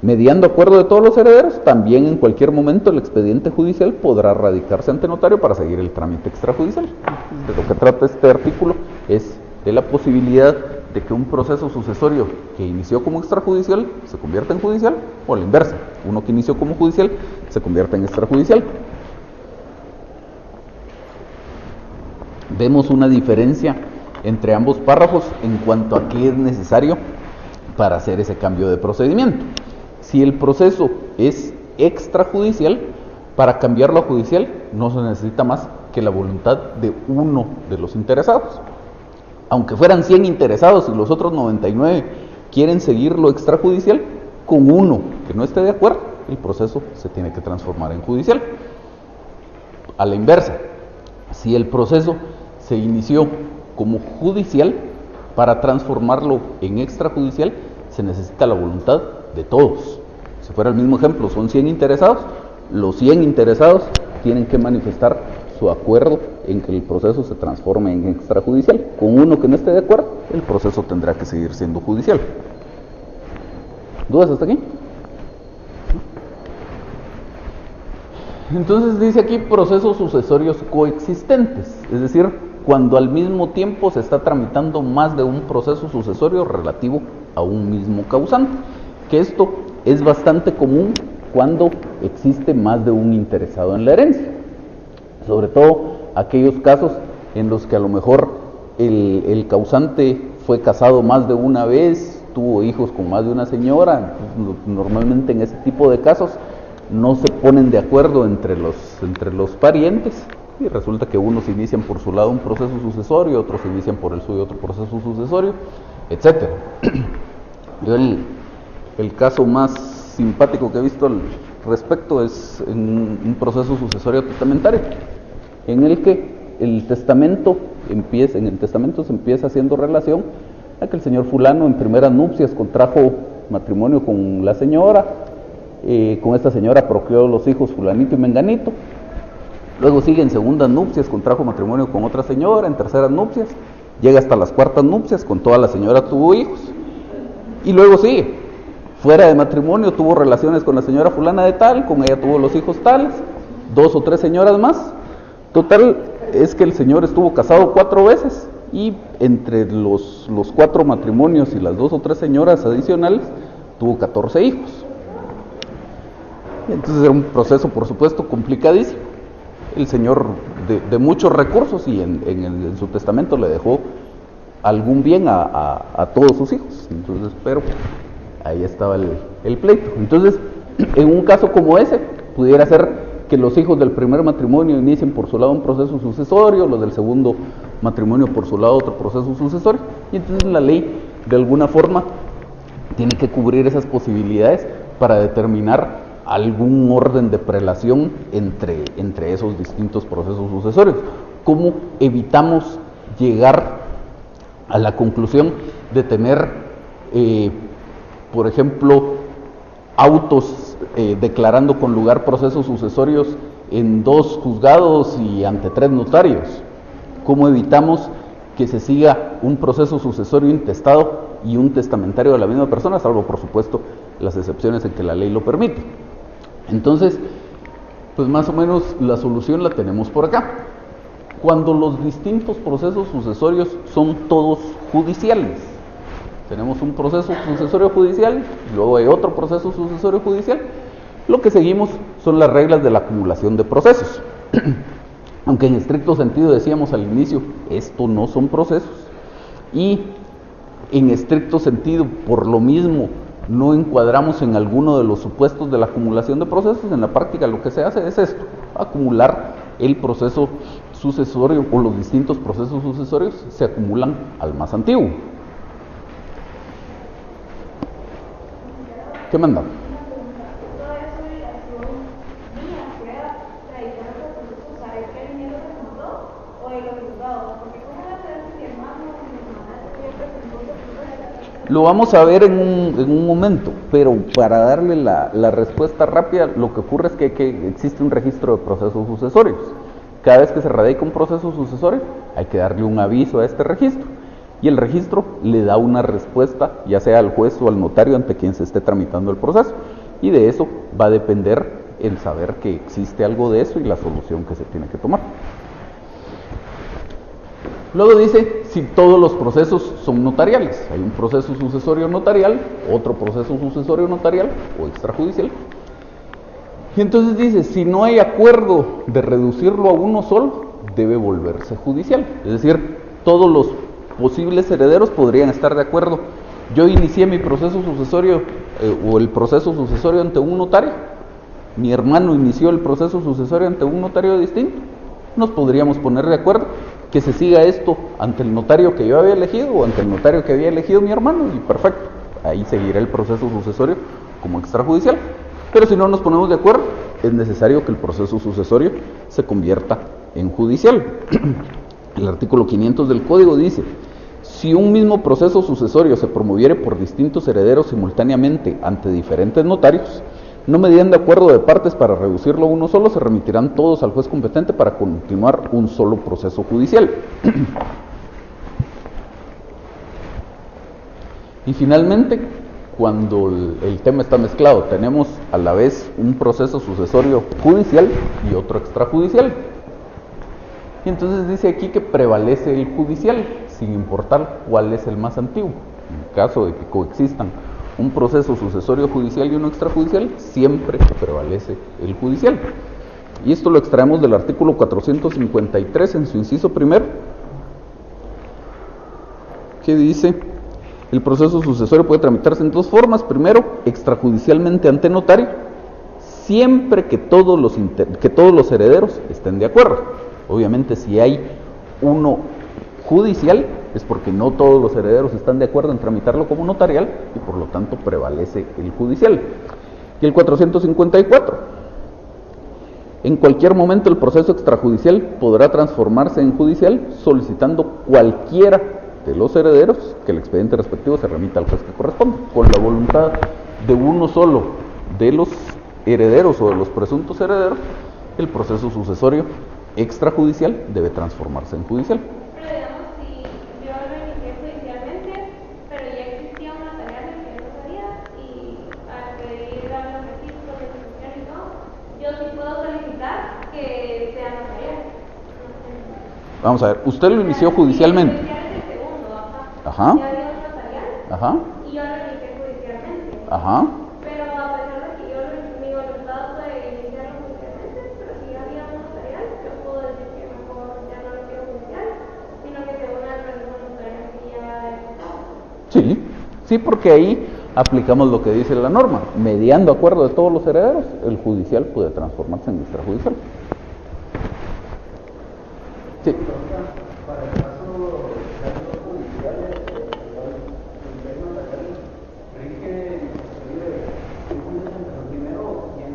Mediando acuerdo de todos los herederos, también en cualquier momento el expediente judicial podrá radicarse ante notario para seguir el trámite extrajudicial. De lo que trata este artículo es de la posibilidad de que un proceso sucesorio que inició como extrajudicial se convierta en judicial, o la inversa, uno que inició como judicial se convierta en extrajudicial. Vemos una diferencia entre ambos párrafos en cuanto a qué es necesario para hacer ese cambio de procedimiento. Si el proceso es extrajudicial, para cambiarlo a judicial no se necesita más que la voluntad de uno de los interesados. Aunque fueran 100 interesados y los otros 99 quieren seguirlo extrajudicial, con uno que no esté de acuerdo, el proceso se tiene que transformar en judicial. A la inversa, si el proceso se inició como judicial, para transformarlo en extrajudicial se necesita la voluntad de todos. Si fuera el mismo ejemplo, son 100 interesados, los 100 interesados tienen que manifestar su acuerdo en que el proceso se transforme en extrajudicial. Con uno que no esté de acuerdo, el proceso tendrá que seguir siendo judicial. ¿Dudas hasta aquí? Entonces dice aquí procesos sucesorios coexistentes, es decir, cuando al mismo tiempo se está tramitando más de un proceso sucesorio relativo a un mismo causante, que esto es bastante común cuando existe más de un interesado en la herencia, sobre todo aquellos casos en los que a lo mejor el causante fue casado más de una vez, tuvo hijos con más de una señora. Normalmente en ese tipo de casos no se ponen de acuerdo entre los parientes, y resulta que unos inician por su lado un proceso sucesorio, otros inician por el suyo otro proceso sucesorio, etc. Yo el caso más simpático que he visto al respecto es en un proceso sucesorio testamentario, en el que en el testamento se empieza haciendo relación a que el señor fulano en primeras nupcias contrajo matrimonio con la señora, con esta señora procreó los hijos fulanito y menganito, luego sigue en segundas nupcias, contrajo matrimonio con otra señora, en terceras nupcias, llega hasta las cuartas nupcias, con toda la señora tuvo hijos, y luego sigue, fuera de matrimonio tuvo relaciones con la señora fulana de tal, con ella tuvo los hijos tales, 2 o 3 señoras más, total es que el señor estuvo casado 4 veces, y entre los 4 matrimonios y las 2 o 3 señoras adicionales, tuvo 14 hijos. Entonces era un proceso, por supuesto, complicadísimo. El señor de muchos recursos, y en su testamento le dejó algún bien a todos sus hijos. Entonces, pero ahí estaba el pleito. Entonces, en un caso como ese, pudiera ser que los hijos del primer matrimonio inicien por su lado un proceso sucesorio, los del segundo matrimonio por su lado otro proceso sucesorio, y entonces la ley de alguna forma tiene que cubrir esas posibilidades para determinar algún orden de prelación entre esos distintos procesos sucesorios. ¿Cómo evitamos llegar a la conclusión de tener, por ejemplo, autos declarando con lugar procesos sucesorios en 2 juzgados y ante 3 notarios? ¿Cómo evitamos que se siga un proceso sucesorio intestado y un testamentario de la misma persona, salvo por supuesto las excepciones en que la ley lo permite? Entonces, pues más o menos la solución la tenemos por acá. Cuando los distintos procesos sucesorios son todos judiciales, tenemos un proceso sucesorio judicial, luego hay otro proceso sucesorio judicial, lo que seguimos son las reglas de la acumulación de procesos. Aunque en estricto sentido decíamos al inicio, esto no son procesos, y en estricto sentido, por lo mismo, no encuadramos en alguno de los supuestos de la acumulación de procesos. En la práctica lo que se hace es esto, acumular el proceso sucesorio, o los distintos procesos sucesorios se acumulan al más antiguo. ¿Qué mandan? Todo eso de la acción mía, que era tradicional de los procesos, ¿saber qué dinero se juntó o de los juzgados? Porque ¿cómo va a ser si mi hermano o mi hermana que presentó su proceso de la Lo vamos a ver en un momento, pero para darle la respuesta rápida, lo que ocurre es que existe un registro de procesos sucesorios. Cada vez que se radica un proceso sucesorio, hay que darle un aviso a este registro. Y el registro le da una respuesta, ya sea al juez o al notario ante quien se esté tramitando el proceso. Y de eso va a depender el saber que existe algo de eso y la solución que se tiene que tomar. Luego dice si todos los procesos son notariales. Hay un proceso sucesorio notarial, otro proceso sucesorio notarial o extrajudicial. Y entonces dice, si no hay acuerdo de reducirlo a uno solo, debe volverse judicial. Es decir, todos los posibles herederos podrían estar de acuerdo. Yo inicié mi proceso sucesorio o el proceso sucesorio ante un notario. Mi hermano inició el proceso sucesorio ante un notario distinto. Nos podríamos poner de acuerdo que se siga esto ante el notario que yo había elegido o ante el notario que había elegido mi hermano y perfecto, ahí seguirá el proceso sucesorio como extrajudicial. Pero si no nos ponemos de acuerdo, es necesario que el proceso sucesorio se convierta en judicial. El artículo 500 del Código dice, si un mismo proceso sucesorio se promoviere por distintos herederos simultáneamente ante diferentes notarios, no mediando acuerdo de partes para reducirlo a uno solo, se remitirán todos al juez competente para continuar un solo proceso judicial. Y finalmente, cuando el tema está mezclado, tenemos a la vez un proceso sucesorio judicial y otro extrajudicial. Y entonces dice aquí que prevalece el judicial, sin importar cuál es el más antiguo. En caso de que coexistan un proceso sucesorio judicial y uno extrajudicial, siempre prevalece el judicial. Y esto lo extraemos del artículo 453 en su inciso primero, que dice, el proceso sucesorio puede tramitarse en dos formas. Primero, extrajudicialmente ante notario, siempre que todos los herederos estén de acuerdo. Obviamente, si hay uno judicial, es porque no todos los herederos están de acuerdo en tramitarlo como notarial y por lo tanto prevalece el judicial. Y el 454, en cualquier momento el proceso extrajudicial podrá transformarse en judicial solicitando cualquiera de los herederos que el expediente respectivo se remita al juez que corresponda. Con la voluntad de uno solo de los herederos o de los presuntos herederos, el proceso sucesorio extrajudicial debe transformarse en judicial. Pero digamos, si yo lo inicié judicialmente, pero ya existía un notarial en que yo no sabía, y al pedir a los registros de ejecución y todo, yo sí puedo solicitar que sea notarial. Vamos a ver, usted lo inició judicialmente. El segundo, Ajá. Ya había un notarial, Ajá. y yo lo inicié judicialmente. Ajá. Pero a pesar de que yo mi voluntad fue iniciarlo judicialmente, pero si había un notarial, yo puedo decir que mejor ya no lo quiero judicial, sino que se una al mismo notario que ya he. Sí, porque ahí aplicamos lo que dice la norma. Mediando acuerdo de todos los herederos, el judicial puede transformarse en extrajudicial. Sí. Para el caso de los judiciales, el tema notarial rige un juez empezó primero o quién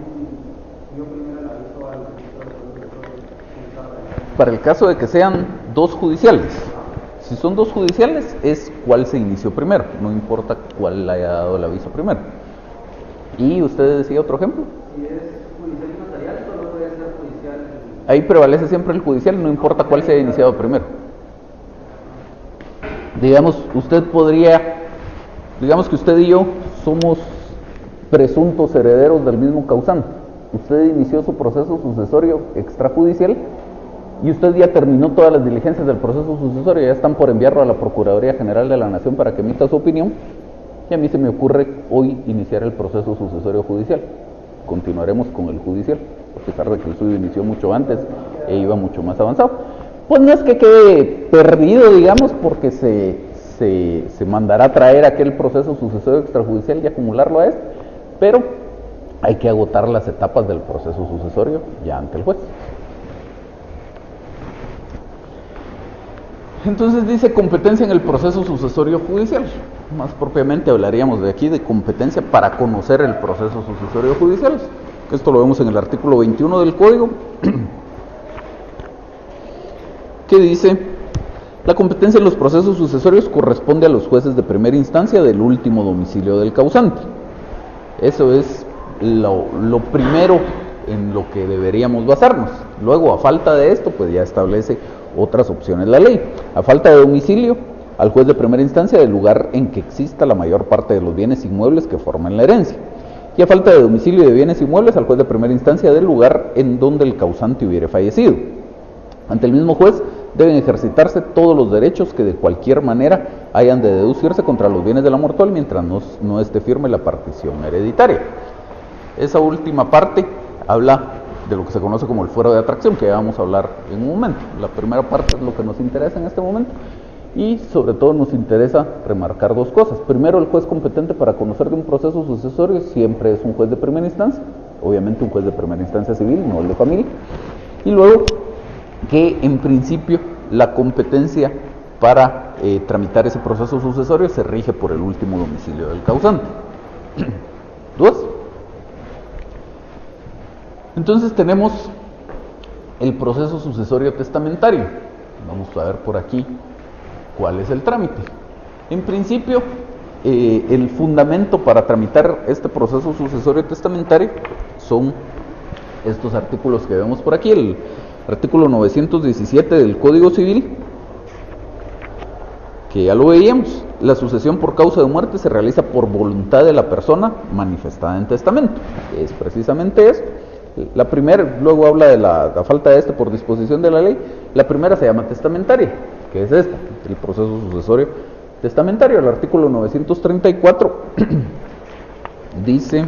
dio primero el aviso al registro de procesos. Para el caso de que sean dos judiciales, si son dos judiciales es cuál se inició primero, no importa cuál le haya dado el aviso primero. ¿Y usted decía otro ejemplo? Si es judicial y notarial, solo puede ser judicial. Ahí prevalece siempre el judicial, no importa cuál se haya iniciado primero. Digamos que usted y yo somos presuntos herederos del mismo causante. Usted inició su proceso sucesorio extrajudicial y usted ya terminó todas las diligencias del proceso sucesorio, ya están por enviarlo a la Procuraduría General de la Nación para que emita su opinión, y a mí se me ocurre hoy iniciar el proceso sucesorio judicial. Continuaremos con el judicial, a pesar de que el suyo inició mucho antes e iba mucho más avanzado. Pues no es que quede perdido, digamos, porque se mandará a traer aquel proceso sucesorio extrajudicial y acumularlo a este, pero hay que agotar las etapas del proceso sucesorio ya ante el juez. Entonces dice competencia en el proceso sucesorio judicial. Más propiamente hablaríamos de aquí de competencia para conocer el proceso sucesorio judicial. Esto lo vemos en el artículo 21 del Código, que dice, La competencia en los procesos sucesorios corresponde a los jueces de primera instancia del último domicilio del causante. Eso es lo primero en lo que deberíamos basarnos. Luego, a falta de esto, pues ya establece otras opciones la ley. A falta de domicilio, al juez de primera instancia del lugar en que exista la mayor parte de los bienes inmuebles que forman la herencia. Y a falta de domicilio y de bienes inmuebles, al juez de primera instancia del lugar en donde el causante hubiere fallecido. Ante el mismo juez deben ejercitarse todos los derechos que de cualquier manera hayan de deducirse contra los bienes de la mortual mientras no esté firme la partición hereditaria. Esa última parte habla de lo que se conoce como el fuero de atracción, que ya vamos a hablar en un momento. La primera parte es lo que nos interesa en este momento y sobre todo nos interesa remarcar dos cosas. Primero, el juez competente para conocer de un proceso sucesorio siempre es un juez de primera instancia, obviamente un juez de primera instancia civil, no el de familia. Y luego, que en principio la competencia para tramitar ese proceso sucesorio se rige por el último domicilio del causante. ¿Dudas? Entonces tenemos el proceso sucesorio testamentario. Vamos a ver por aquí cuál es el trámite. En principio, el fundamento para tramitar este proceso sucesorio testamentario son estos artículos que vemos por aquí. El artículo 917 del Código Civil, que ya lo veíamos. La sucesión por causa de muerte se realiza por voluntad de la persona manifestada en testamento. Es precisamente eso. La primera, luego habla de la falta de por disposición de la ley. La primera se llama testamentaria, que es esta, el proceso sucesorio testamentario. El artículo 934 dice: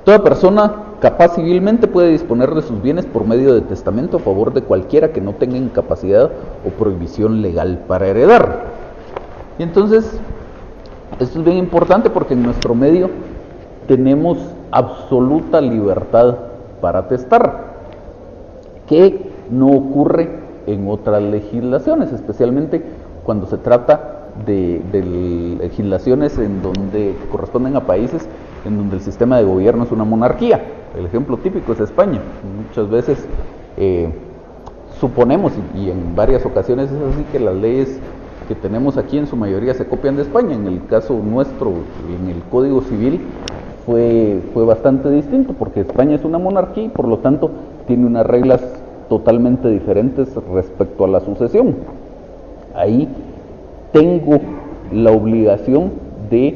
toda persona capaz civilmente puede disponer de sus bienes por medio de testamento a favor de cualquiera que no tenga incapacidad o prohibición legal para heredar. Y entonces, esto es bien importante porque en nuestro medio tenemos absoluta libertad para testar, que no ocurre en otras legislaciones, especialmente cuando se trata de legislaciones en donde corresponden a países en donde el sistema de gobierno es una monarquía. El ejemplo típico es España. Muchas veces suponemos, y en varias ocasiones es así, que las leyes que tenemos aquí en su mayoría se copian de España. En el caso nuestro, en el Código Civil, fue bastante distinto, porque España es una monarquía y por lo tanto tiene unas reglas totalmente diferentes respecto a la sucesión. Ahí tengo la obligación de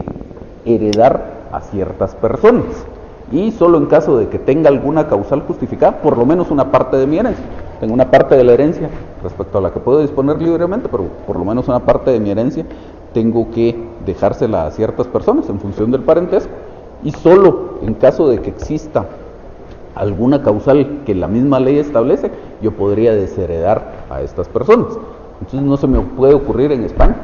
heredar a ciertas personas y solo en caso de que tenga alguna causal justificada, por lo menos una parte de mi herencia. Tengo una parte de la herencia respecto a la que puedo disponer libremente, pero por lo menos una parte de mi herencia tengo que dejársela a ciertas personas en función del parentesco. Y solo en caso de que exista alguna causal que la misma ley establece, yo podría desheredar a estas personas. Entonces no se me puede ocurrir en España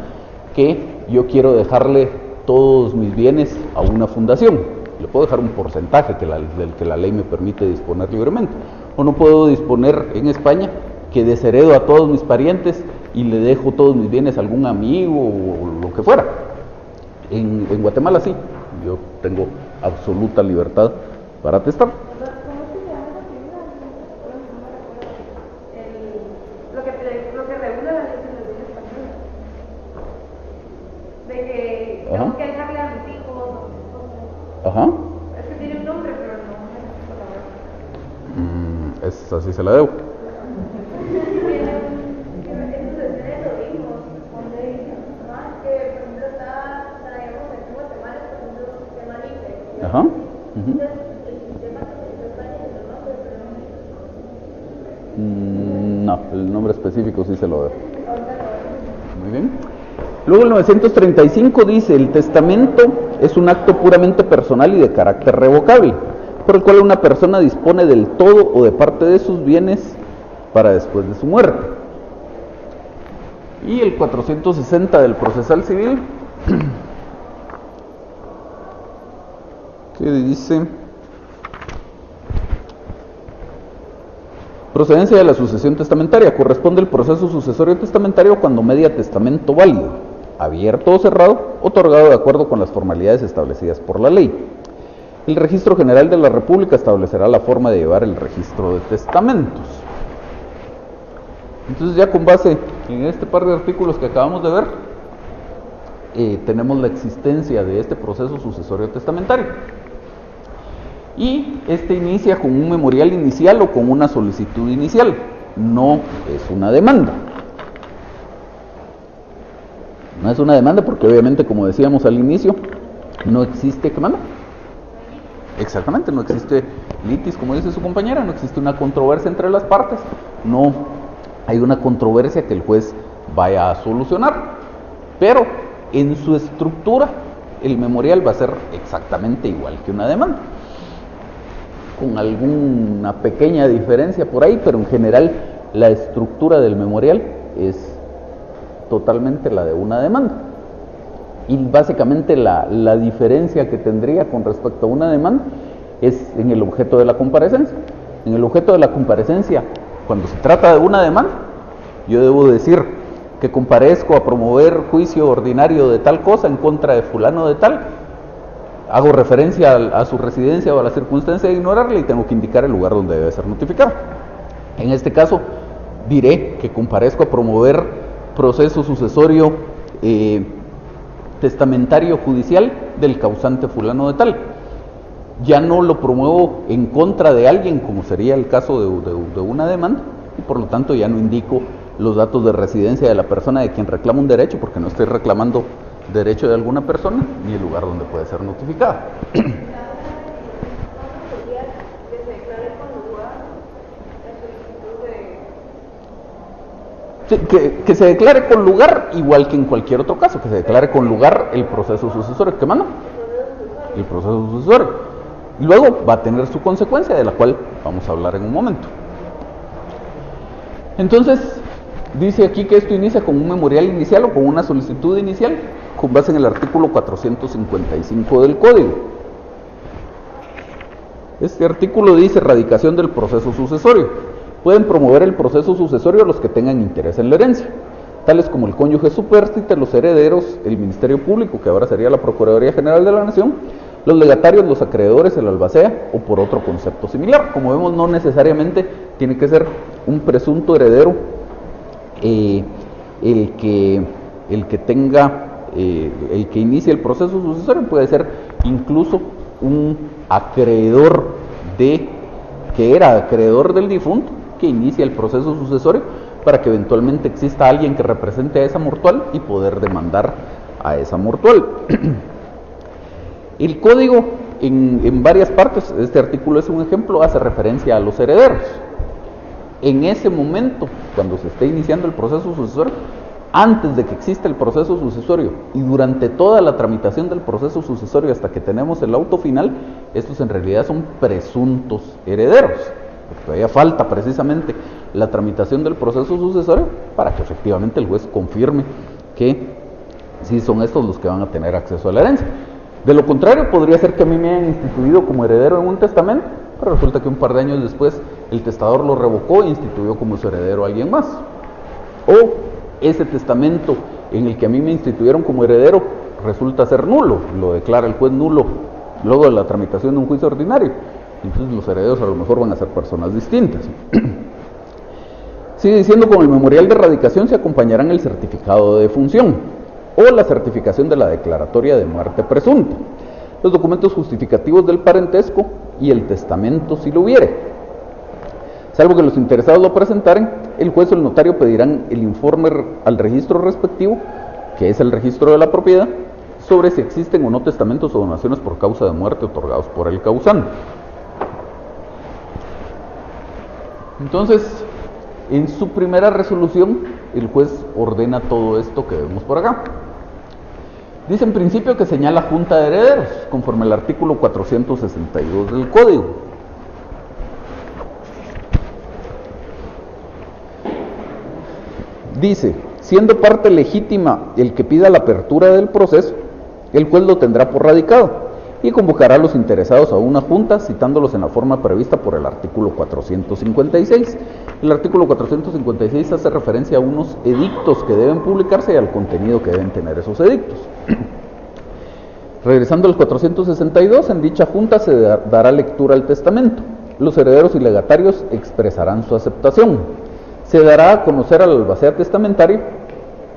que yo quiero dejarle todos mis bienes a una fundación. Le puedo dejar un porcentaje del que la ley me permite disponer libremente. O no puedo disponer en España que desheredo a todos mis parientes y le dejo todos mis bienes a algún amigo o lo que fuera. En Guatemala sí, yo tengo absoluta libertad para testar. ¿Cómo se llama esa figura? Lo que regula la legislación española. De que tengo que dejarle a mis hijos. Ajá. Es que tiene un nombre, pero no me Es así, se la debo. Ajá. No, el nombre específico sí se lo debo. Muy bien. Luego el 935 dice: el testamento es un acto puramente personal y de carácter revocable, por el cual una persona dispone del todo o de parte de sus bienes para después de su muerte. Y el 460 del procesal civil, que dice: procedencia de la sucesión testamentaria. Corresponde el proceso sucesorio testamentario cuando media testamento válido, abierto o cerrado, otorgado de acuerdo con las formalidades establecidas por la ley. El Registro General de la República establecerá la forma de llevar el registro de testamentos. Entonces ya con base en este par de artículos que acabamos de ver, tenemos la existencia de este proceso sucesorio testamentario. Y este inicia con un memorial inicial o con una solicitud inicial, no es una demanda. No es una demanda porque obviamente, como decíamos al inicio, no existe, ¿qué manda? Exactamente, no existe litis, como dice su compañera, no existe una controversia entre las partes, no hay una controversia que el juez vaya a solucionar, pero en su estructura el memorial va a ser exactamente igual que una demanda, con alguna pequeña diferencia por ahí, pero en general la estructura del memorial es totalmente la de una demanda. Y básicamente la diferencia que tendría con respecto a una demanda es en el objeto de la comparecencia. En el objeto de la comparecencia, cuando se trata de una demanda, yo debo decir que comparezco a promover juicio ordinario de tal cosa en contra de fulano de tal, hago referencia a su residencia o a la circunstancia de ignorarle y tengo que indicar el lugar donde debe ser notificado. En este caso, diré que comparezco a promover proceso sucesorio testamentario judicial del causante fulano de tal. Ya no lo promuevo en contra de alguien, como sería el caso de una demanda, y por lo tanto ya no indico los datos de residencia de la persona de quien reclama un derecho, porque no estoy reclamando derecho de alguna persona, ni el lugar donde puede ser notificada. Que se declare con lugar, igual que en cualquier otro caso, que se declare con lugar el proceso sucesorio. ¿Qué mano? El proceso sucesorio. Y luego va a tener su consecuencia, de la cual vamos a hablar en un momento. Entonces, dice aquí que esto inicia con un memorial inicial o con una solicitud inicial, con base en el artículo 455 del Código. Este artículo dice radicación del proceso sucesorio. Pueden promover el proceso sucesorio los que tengan interés en la herencia, tales como el cónyuge supérstite, los herederos, el Ministerio Público, que ahora sería la Procuraduría General de la Nación, los legatarios, los acreedores, el albacea o por otro concepto similar. Como vemos, no necesariamente tiene que ser un presunto heredero el que inicie el proceso sucesorio, puede ser incluso un acreedor que era acreedor del difunto, que inicia el proceso sucesorio para que eventualmente exista alguien que represente a esa mortual y poder demandar a esa mortual. El código en varias partes, este artículo es un ejemplo, hace referencia a los herederos. En ese momento, cuando se esté iniciando el proceso sucesorio, antes de que exista el proceso sucesorio y durante toda la tramitación del proceso sucesorio hasta que tenemos el auto final, estos en realidad son presuntos herederos, porque todavía falta precisamente la tramitación del proceso sucesorio para que efectivamente el juez confirme que sí son estos los que van a tener acceso a la herencia. De lo contrario, podría ser que a mí me hayan instituido como heredero en un testamento, pero resulta que un par de años después el testador lo revocó e instituyó como su heredero a alguien más. O ese testamento en el que a mí me instituyeron como heredero resulta ser nulo, lo declara el juez nulo luego de la tramitación de un juicio ordinario. Entonces los herederos a lo mejor van a ser personas distintas. Sigue diciendo, con el memorial de radicación se acompañarán el certificado de defunción o la certificación de la declaratoria de muerte presunta, los documentos justificativos del parentesco y el testamento si lo hubiere. Salvo que los interesados lo presentaren, el juez o el notario pedirán el informe al registro respectivo, que es el registro de la propiedad, sobre si existen o no testamentos o donaciones por causa de muerte otorgados por el causante. Entonces, en su primera resolución, el juez ordena todo esto que vemos por acá. Dice en principio que señala junta de herederos, conforme al artículo 462 del Código. Dice, siendo parte legítima el que pida la apertura del proceso, el juez lo tendrá por radicado y convocará a los interesados a una junta citándolos en la forma prevista por el artículo 456. El artículo 456 hace referencia a unos edictos que deben publicarse y al contenido que deben tener esos edictos. Regresando al 462, en dicha junta se dará lectura al testamento. Los herederos y legatarios expresarán su aceptación. Se dará a conocer al albacea testamentario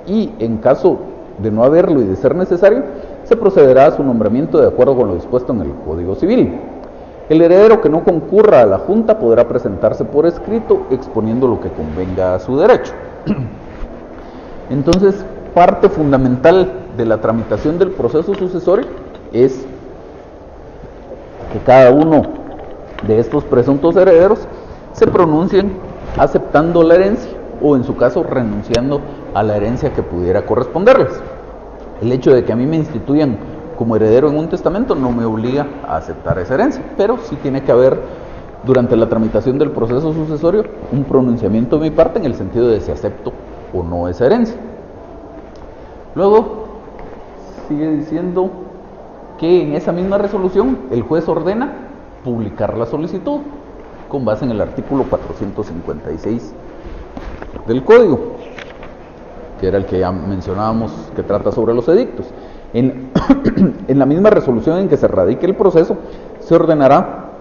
y, en caso de no haberlo y de ser necesario, se procederá a su nombramiento de acuerdo con lo dispuesto en el Código Civil. El heredero que no concurra a la Junta podrá presentarse por escrito exponiendo lo que convenga a su derecho. Entonces, parte fundamental de la tramitación del proceso sucesorio es que cada uno de estos presuntos herederos se pronuncien aceptando la herencia o, en su caso, renunciando a la herencia que pudiera corresponderles. El hecho de que a mí me instituyan como heredero en un testamento no me obliga a aceptar esa herencia, pero sí tiene que haber, durante la tramitación del proceso sucesorio, un pronunciamiento de mi parte en el sentido de si acepto o no esa herencia. Luego sigue diciendo que en esa misma resolución el juez ordena publicar la solicitud con base en el artículo 456 del Código, que era el que ya mencionábamos, que trata sobre los edictos. En la misma resolución en que se radique el proceso, se ordenará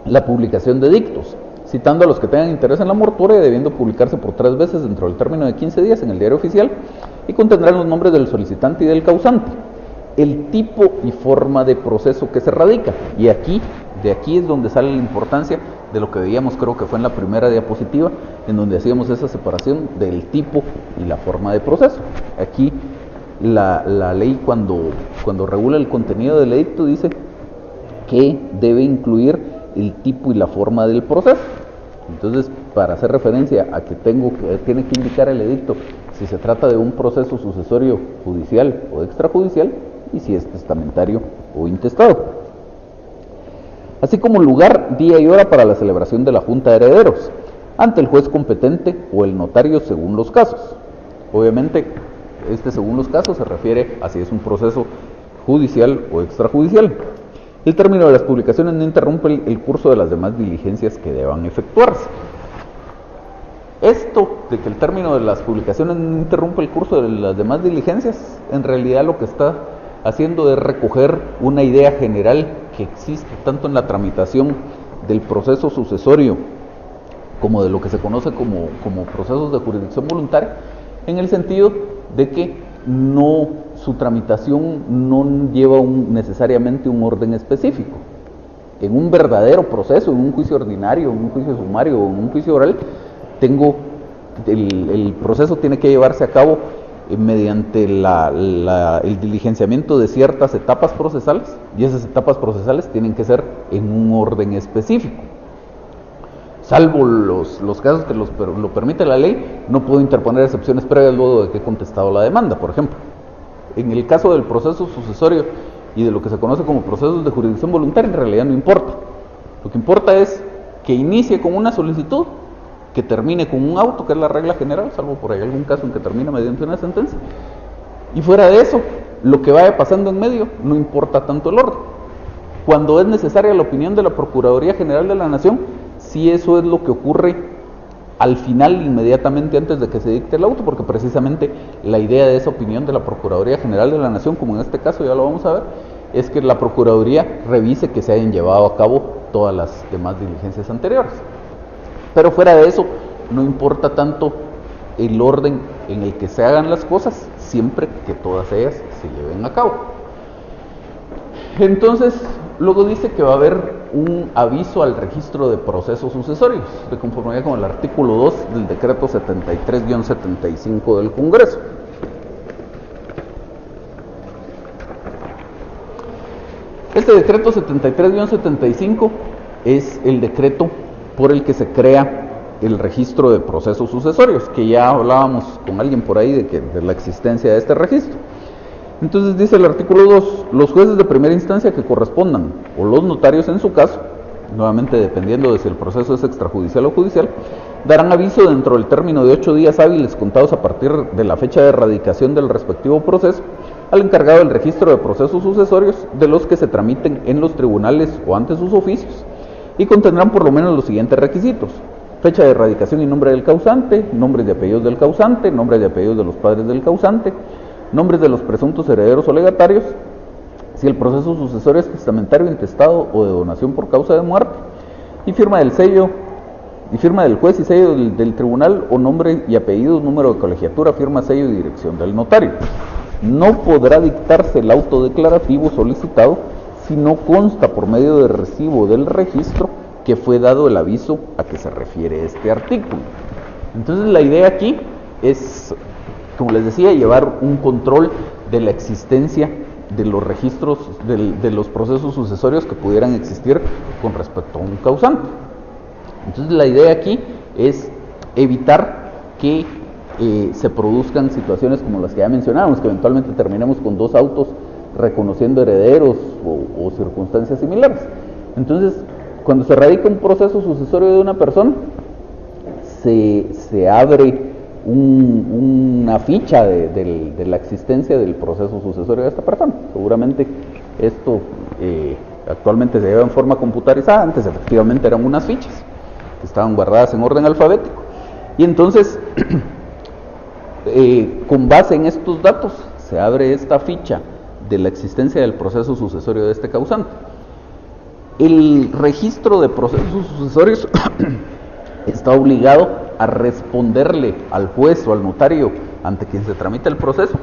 la publicación de edictos, citando a los que tengan interés en la mortuoria, debiendo publicarse por 3 veces dentro del término de 15 días en el diario oficial, y contendrán los nombres del solicitante y del causante, el tipo y forma de proceso que se radica. Y de aquí es donde sale la importancia de lo que veíamos, creo que fue en la primera diapositiva, en donde hacíamos esa separación del tipo y la forma de proceso. Aquí la ley, cuando regula el contenido del edicto, dice que debe incluir el tipo y la forma del proceso. Entonces, para hacer referencia a que tiene que indicar el edicto si se trata de un proceso sucesorio judicial o extrajudicial y si es testamentario o intestado. Así como lugar, día y hora para la celebración de la Junta de Herederos, ante el juez competente o el notario según los casos. Obviamente, según los casos se refiere a si es un proceso judicial o extrajudicial. El término de las publicaciones no interrumpe el curso de las demás diligencias que deban efectuarse. Esto de que el término de las publicaciones no interrumpe el curso de las demás diligencias, en realidad lo que está haciendo es recoger una idea general que existe tanto en la tramitación del proceso sucesorio como de lo que se conoce como procesos de jurisdicción voluntaria, en el sentido de que su tramitación no lleva necesariamente un orden específico. En un verdadero proceso, en un juicio ordinario, en un juicio sumario o en un juicio oral, el proceso tiene que llevarse a cabo mediante el diligenciamiento de ciertas etapas procesales, y esas etapas procesales tienen que ser en un orden específico. Salvo los casos que lo permite la ley, no puedo interponer excepciones previas luego de que he contestado la demanda, por ejemplo. En el caso del proceso sucesorio y de lo que se conoce como procesos de jurisdicción voluntaria, en realidad no importa. Lo que importa es que inicie con una solicitud, que termine con un auto, que es la regla general, salvo por ahí algún caso en que termina mediante una sentencia. Y fuera de eso, lo que vaya pasando en medio, no importa tanto el orden. Cuando es necesaria la opinión de la Procuraduría General de la Nación, si eso es lo que ocurre al final, inmediatamente antes de que se dicte el auto, porque precisamente la idea de esa opinión de la Procuraduría General de la Nación, como en este caso ya lo vamos a ver, es que la Procuraduría revise que se hayan llevado a cabo todas las demás diligencias anteriores. Pero fuera de eso, no importa tanto el orden en el que se hagan las cosas, siempre que todas ellas se lleven a cabo. Entonces, luego dice que va a haber un aviso al registro de procesos sucesorios, de conformidad con el artículo 2 del decreto 73-75 del Congreso. Este decreto 73-75 es el decreto por el que se crea el registro de procesos sucesorios, que ya hablábamos con alguien por ahí de la existencia de este registro. Entonces dice el artículo 2, los jueces de primera instancia que correspondan, o los notarios en su caso, nuevamente dependiendo de si el proceso es extrajudicial o judicial, darán aviso dentro del término de 8 días hábiles contados a partir de la fecha de erradicación del respectivo proceso, al encargado del registro de procesos sucesorios de los que se tramiten en los tribunales o ante sus oficios, y contendrán por lo menos los siguientes requisitos: fecha de erradicación y nombre del causante, nombres y apellidos del causante, nombres y apellidos de los padres del causante, nombres de los presuntos herederos o legatarios, si el proceso sucesorio es testamentario, intestado o de donación por causa de muerte, y firma del sello y firma del juez y sello del tribunal o nombre y apellido, número de colegiatura, firma, sello y dirección del notario. No podrá dictarse el auto declarativo solicitado si no consta por medio de recibo del registro que fue dado el aviso a que se refiere este artículo. Entonces la idea aquí es, como les decía, llevar un control de la existencia de los registros, de los procesos sucesorios que pudieran existir con respecto a un causante. Entonces la idea aquí es evitar que se produzcan situaciones como las que ya mencionábamos, que eventualmente terminemos con dos autos reconociendo herederos o circunstancias similares. Entonces, cuando se radica un proceso sucesorio de una persona, se abre una ficha de la existencia del proceso sucesorio de esta persona. Seguramente esto actualmente se lleva en forma computarizada, antes efectivamente eran unas fichas que estaban guardadas en orden alfabético. Y entonces, con base en estos datos, se abre esta ficha de la existencia del proceso sucesorio de este causante. El registro de procesos sucesorios está obligado a responderle al juez o al notario ante quien se tramita el proceso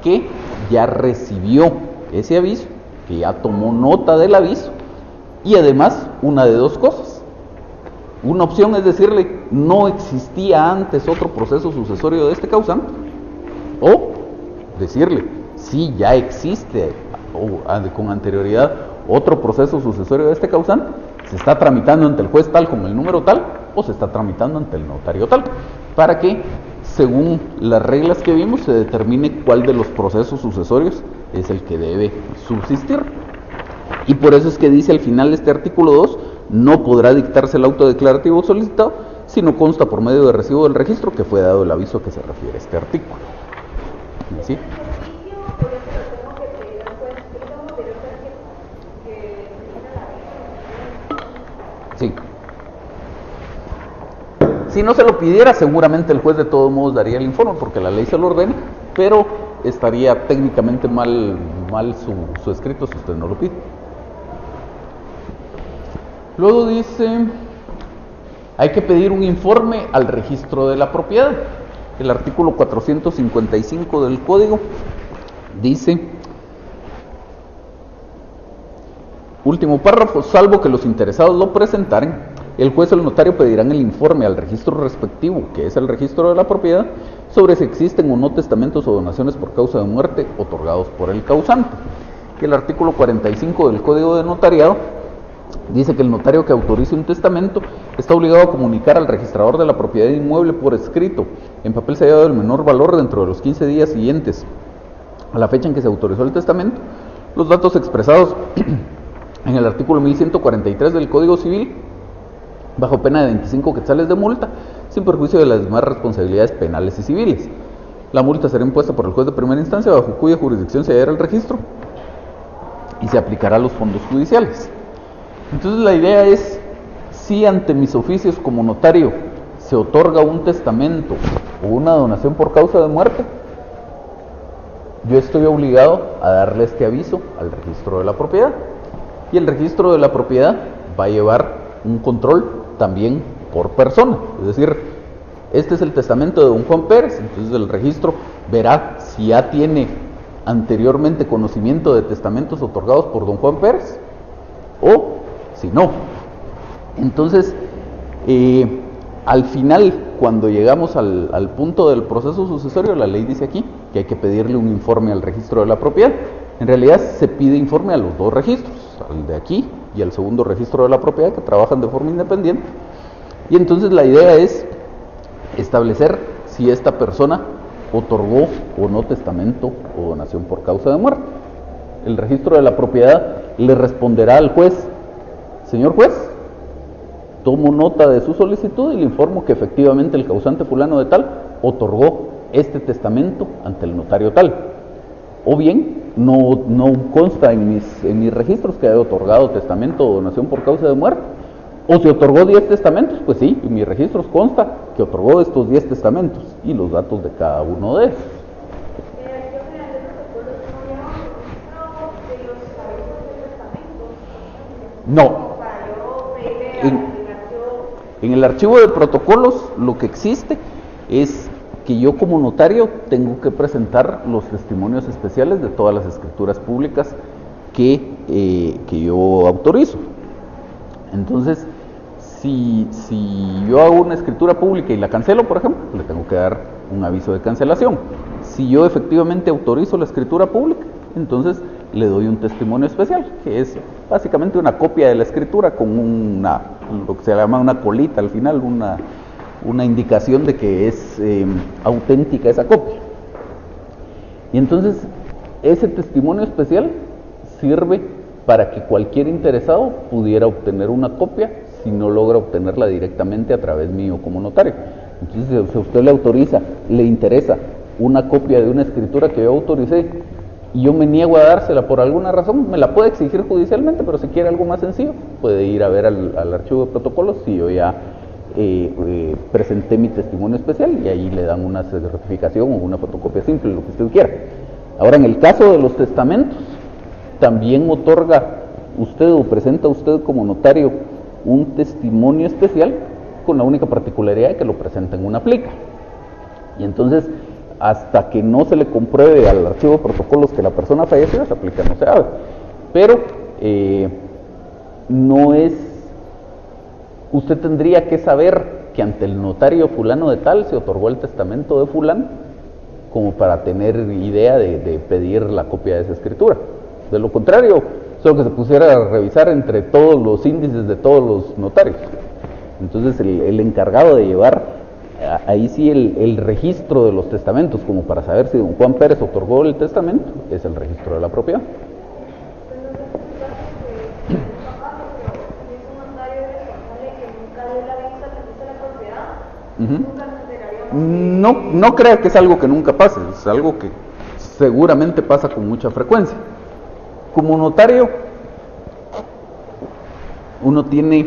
que ya recibió ese aviso, que ya tomó nota del aviso, y además una de dos cosas. Una opción es decirle, no existía antes otro proceso sucesorio de este causante, o decirle, sí, ya existe con anterioridad otro proceso sucesorio de este causante, se está tramitando ante el juez tal con el número tal, o se está tramitando ante el notario tal, para que, según las reglas que vimos, se determine cuál de los procesos sucesorios es el que debe subsistir. Y por eso es que dice al final de este artículo 2, no podrá dictarse el auto declarativo solicitado si no consta por medio de recibo del registro que fue dado el aviso a que se refiere a este artículo. ¿Sí? Sí. Si no se lo pidiera, seguramente el juez de todos modos daría el informe, porque la ley se lo ordena, pero estaría técnicamente mal su escrito si usted no lo pide. Luego dice, hay que pedir un informe al registro de la propiedad. El artículo 455 del Código dice, último párrafo, salvo que los interesados lo presentaren, el juez o el notario pedirán el informe al registro respectivo, que es el registro de la propiedad, sobre si existen o no testamentos o donaciones por causa de muerte otorgados por el causante. Y el artículo 45 del Código de Notariado dice que el notario que autorice un testamento está obligado a comunicar al registrador de la propiedad inmueble por escrito, en papel sellado del menor valor dentro de los 15 días siguientes a la fecha en que se autorizó el testamento, los datos expresados en el artículo 1143 del Código Civil, bajo pena de 25 quetzales de multa, sin perjuicio de las demás responsabilidades penales y civiles. La multa será impuesta por el juez de primera instancia, bajo cuya jurisdicción se hallará el registro, y se aplicará a los fondos judiciales. Entonces la idea es, si ante mis oficios como notario se otorga un testamento o una donación por causa de muerte, yo estoy obligado a darle este aviso al registro de la propiedad. Y el registro de la propiedad va a llevar un control también por persona. Es decir, este es el testamento de don Juan Pérez, entonces el registro verá si ya tiene anteriormente conocimiento de testamentos otorgados por don Juan Pérez o si no. Entonces, al final, cuando llegamos al punto del proceso sucesorio, la ley dice aquí que hay que pedirle un informe al registro de la propiedad. En realidad se pide informe a los dos registros, al de aquí y al segundo registro de la propiedad, que trabajan de forma independiente. Y entonces la idea es establecer si esta persona otorgó o no testamento o donación por causa de muerte. El registro de la propiedad le responderá al juez: señor juez, tomo nota de su solicitud y le informo que efectivamente el causante fulano de tal otorgó este testamento ante el notario tal. O bien, no consta en mis registros que haya otorgado testamento o donación por causa de muerte. O si otorgó 10 testamentos, pues sí, en mis registros consta que otorgó estos 10 testamentos y los datos de cada uno de ellos. No. En el archivo de protocolos lo que existe es que yo como notario tengo que presentar los testimonios especiales de todas las escrituras públicas que yo autorizo. Entonces, si yo hago una escritura pública y la cancelo, por ejemplo, le tengo que dar un aviso de cancelación. Si yo efectivamente autorizo la escritura pública, entonces le doy un testimonio especial, que es básicamente una copia de la escritura con lo que se llama una colita al final, una indicación de que es auténtica esa copia. Y entonces ese testimonio especial sirve para que cualquier interesado pudiera obtener una copia si no logra obtenerla directamente a través mío como notario. Entonces, si a usted le autoriza, le interesa una copia de una escritura que yo autoricé y yo me niego a dársela por alguna razón, me la puede exigir judicialmente, pero si quiere algo más sencillo, puede ir a ver al archivo de protocolos si yo ya presenté mi testimonio especial y ahí le dan una certificación o una fotocopia simple, lo que usted quiera. Ahora, en el caso de los testamentos, también otorga usted o presenta usted como notario un testimonio especial con la única particularidad de que lo presenta en una plica. Y entonces, hasta que no se le compruebe al archivo de protocolos que la persona falleció, esa plica no se abre. Pero no es... Usted tendría que saber que ante el notario fulano de tal se otorgó el testamento de fulano como para tener idea de pedir la copia de esa escritura. De lo contrario, solo que se pusiera a revisar entre todos los índices de todos los notarios. Entonces el encargado de llevar ahí sí el registro de los testamentos, como para saber si don Juan Pérez otorgó el testamento, es el registro de la propiedad. No crea que es algo que nunca pase, es algo que seguramente pasa con mucha frecuencia. Como notario, uno tiene,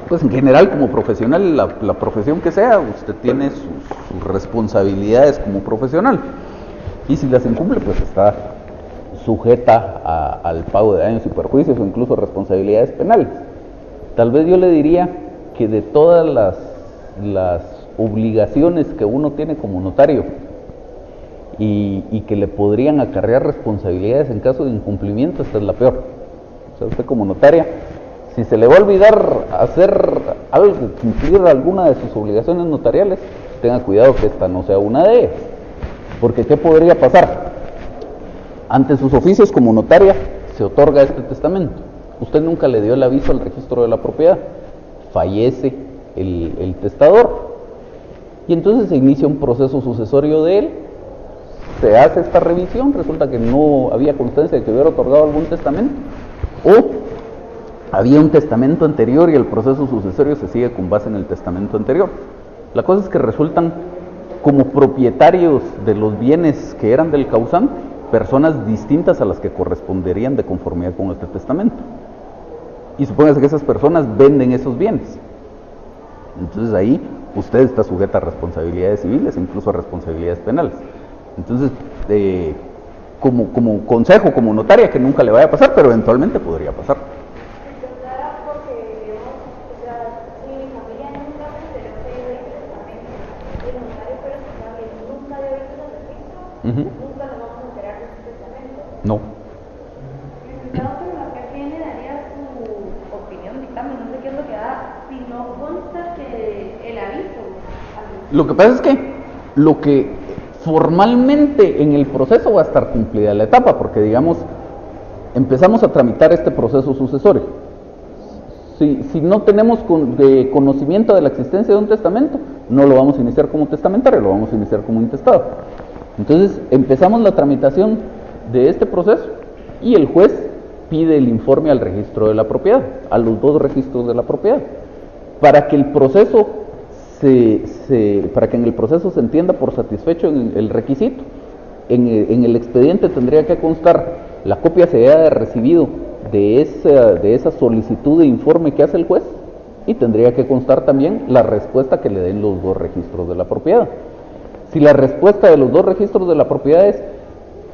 pues en general como profesional, la profesión que sea, usted tiene sus responsabilidades como profesional. Y si las incumple, pues está sujeta al pago de daños y perjuicios o incluso responsabilidades penales. Tal vez yo le diría que de todas las obligaciones que uno tiene como notario y que le podrían acarrear responsabilidades en caso de incumplimiento, esta es la peor. O sea, usted como notaria, si se le va a olvidar hacer algo, cumplir alguna de sus obligaciones notariales, tenga cuidado que esta no sea una de ellas. Porque ¿qué podría pasar? Ante sus oficios como notaria se otorga este testamento. Usted nunca le dio el aviso al registro de la propiedad. Fallece el testador. Y entonces se inicia un proceso sucesorio de él. Se hace esta revisión, resulta que no había constancia de que hubiera otorgado algún testamento. O había un testamento anterior y el proceso sucesorio se sigue con base en el testamento anterior. La cosa es que resultan como propietarios de los bienes que eran del causante, personas distintas a las que corresponderían de conformidad con este testamento. Y supóngase que esas personas venden esos bienes. Entonces ahí usted está sujeta a responsabilidades civiles, incluso a responsabilidades penales. Entonces, como consejo, como notaria, que nunca le vaya a pasar, pero eventualmente podría pasar. Nunca nos vamos a enterar de ese testamento. No. ¿A quién le daría su opinión, dictamen? No sé qué es lo que da si no consta que el aviso. Lo que pasa es que lo que formalmente en el proceso va a estar cumplida la etapa, porque digamos, empezamos a tramitar este proceso sucesorio. Si no tenemos conocimiento de la existencia de un testamento, no lo vamos a iniciar como testamentario, lo vamos a iniciar como intestado. Entonces empezamos la tramitación de este proceso y el juez pide el informe al registro de la propiedad, a los dos registros de la propiedad, para que el proceso para que en el proceso se entienda por satisfecho el requisito. En el expediente tendría que constar la copia se haya recibido de esa solicitud de informe que hace el juez, y tendría que constar también la respuesta que le den los dos registros de la propiedad. Si la respuesta de los dos registros de la propiedad es: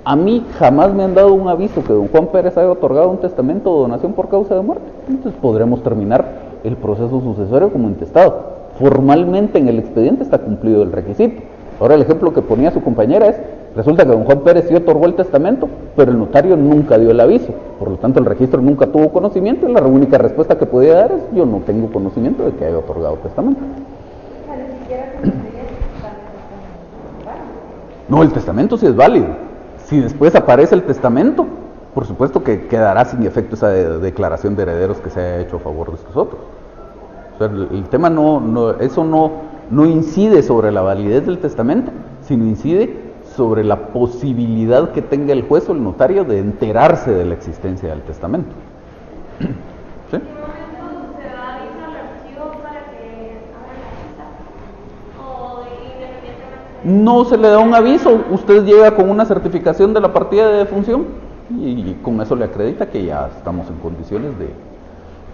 a mí jamás me han dado un aviso que don Juan Pérez haya otorgado un testamento o donación por causa de muerte, entonces podremos terminar el proceso sucesorio como intestado. Formalmente en el expediente está cumplido el requisito. Ahora el ejemplo que ponía su compañera es, resulta que don Juan Pérez sí otorgó el testamento, pero el notario nunca dio el aviso, por lo tanto el registro nunca tuvo conocimiento y la única respuesta que podía dar es, yo no tengo conocimiento de que haya otorgado testamento. O sea, ni siquiera conocería si está en el testamento. No, el testamento sí es válido. Si después aparece el testamento, por supuesto que quedará sin efecto esa declaración de herederos que se haya hecho a favor de estos otros. O sea, el tema eso no incide sobre la validez del testamento, sino incide sobre la posibilidad que tenga el juez o el notario de enterarse de la existencia del testamento. ¿Sí? ¿En qué momento se da aviso al archivo para que abran la cita? ¿O independientemente? No se le da un aviso, usted llega con una certificación de la partida de defunción y con eso le acredita que ya estamos en condiciones de...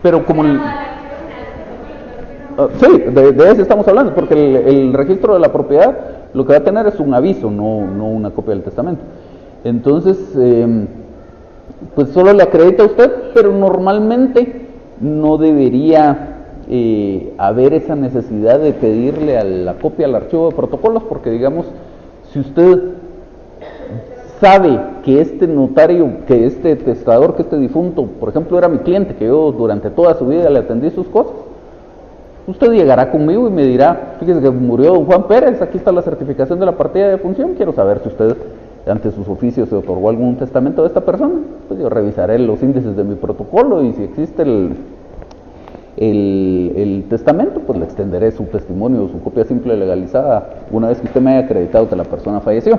Pero como... sí, de eso estamos hablando, porque el registro de la propiedad lo que va a tener es un aviso, no una copia del testamento. Entonces, pues solo le acredita a usted, pero normalmente no debería haber esa necesidad de pedirle a la copia al archivo de protocolos, porque digamos, si usted sabe que este notario, que este testador, que este difunto, por ejemplo, era mi cliente, que yo durante toda su vida le atendí sus cosas, usted llegará conmigo y me dirá, fíjese que murió don Juan Pérez, aquí está la certificación de la partida de defunción, quiero saber si usted ante sus oficios se otorgó algún testamento de esta persona. Pues yo revisaré los índices de mi protocolo y si existe el testamento, pues le extenderé su testimonio, su copia simple legalizada, una vez que usted me haya acreditado que la persona falleció.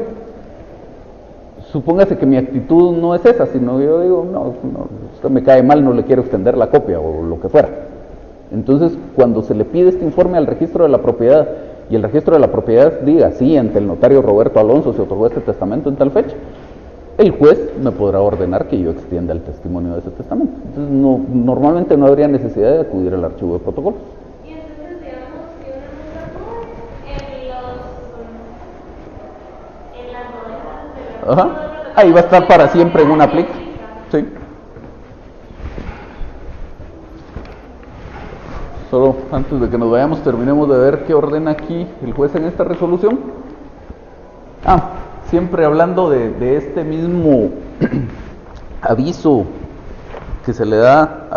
Supóngase que mi actitud no es esa, sino yo digo, no, usted me cae mal, no le quiero extender la copia o lo que fuera. Entonces, cuando se le pide este informe al registro de la propiedad y el registro de la propiedad diga, sí, ante el notario Roberto Alonso se otorgó este testamento en tal fecha, el juez me podrá ordenar que yo extienda el testimonio de ese testamento. Entonces, normalmente no habría necesidad de acudir al archivo de protocolos. Y entonces, digamos, si uno nunca tuvo en las novelas de la... Ajá. Ahí va a estar para siempre en una plica. Sí. Solo antes de que nos vayamos, terminemos de ver qué ordena aquí el juez en esta resolución. Siempre hablando de este mismo aviso que se le da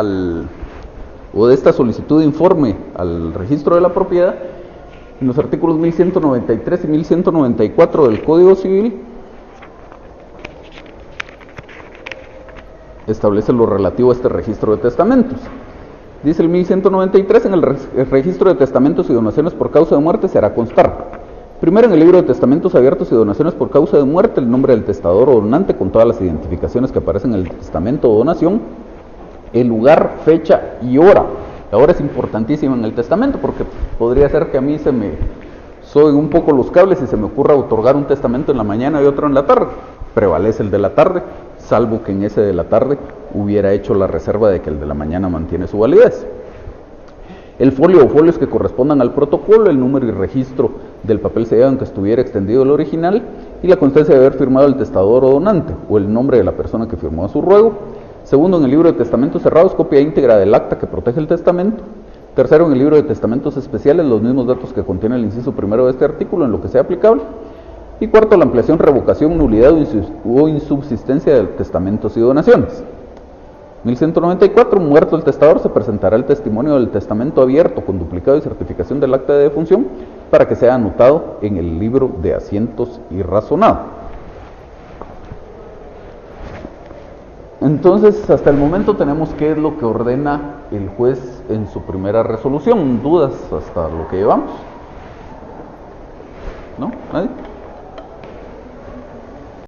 o de esta solicitud de informe al registro de la propiedad, en los artículos 1193 y 1194 del Código Civil, establece lo relativo a este registro de testamentos. Dice el 1193, en el registro de testamentos y donaciones por causa de muerte se hará constar, primero en el libro de testamentos abiertos y donaciones por causa de muerte, el nombre del testador o donante con todas las identificaciones que aparecen en el testamento o donación, el lugar, fecha y hora. La hora es importantísima en el testamento porque podría ser que a mí soy un poco los cables y se me ocurra otorgar un testamento en la mañana y otro en la tarde. Prevalece el de la tarde, salvo que en ese de la tarde hubiera hecho la reserva de que el de la mañana mantiene su validez. El folio o folios que correspondan al protocolo, el número y registro del papel sellado en que estuviera extendido el original y la constancia de haber firmado el testador o donante o el nombre de la persona que firmó su ruego. Segundo, en el libro de testamentos cerrados, copia íntegra del acta que protege el testamento. Tercero, en el libro de testamentos especiales, los mismos datos que contiene el inciso primero de este artículo en lo que sea aplicable. Y cuarto, la ampliación, revocación, nulidad o insubsistencia de testamentos y donaciones. 1194, muerto el testador, se presentará el testimonio del testamento abierto con duplicado y certificación del acta de defunción para que sea anotado en el libro de asientos y razonado. Entonces, hasta el momento tenemos qué es lo que ordena el juez en su primera resolución. ¿Dudas hasta lo que llevamos?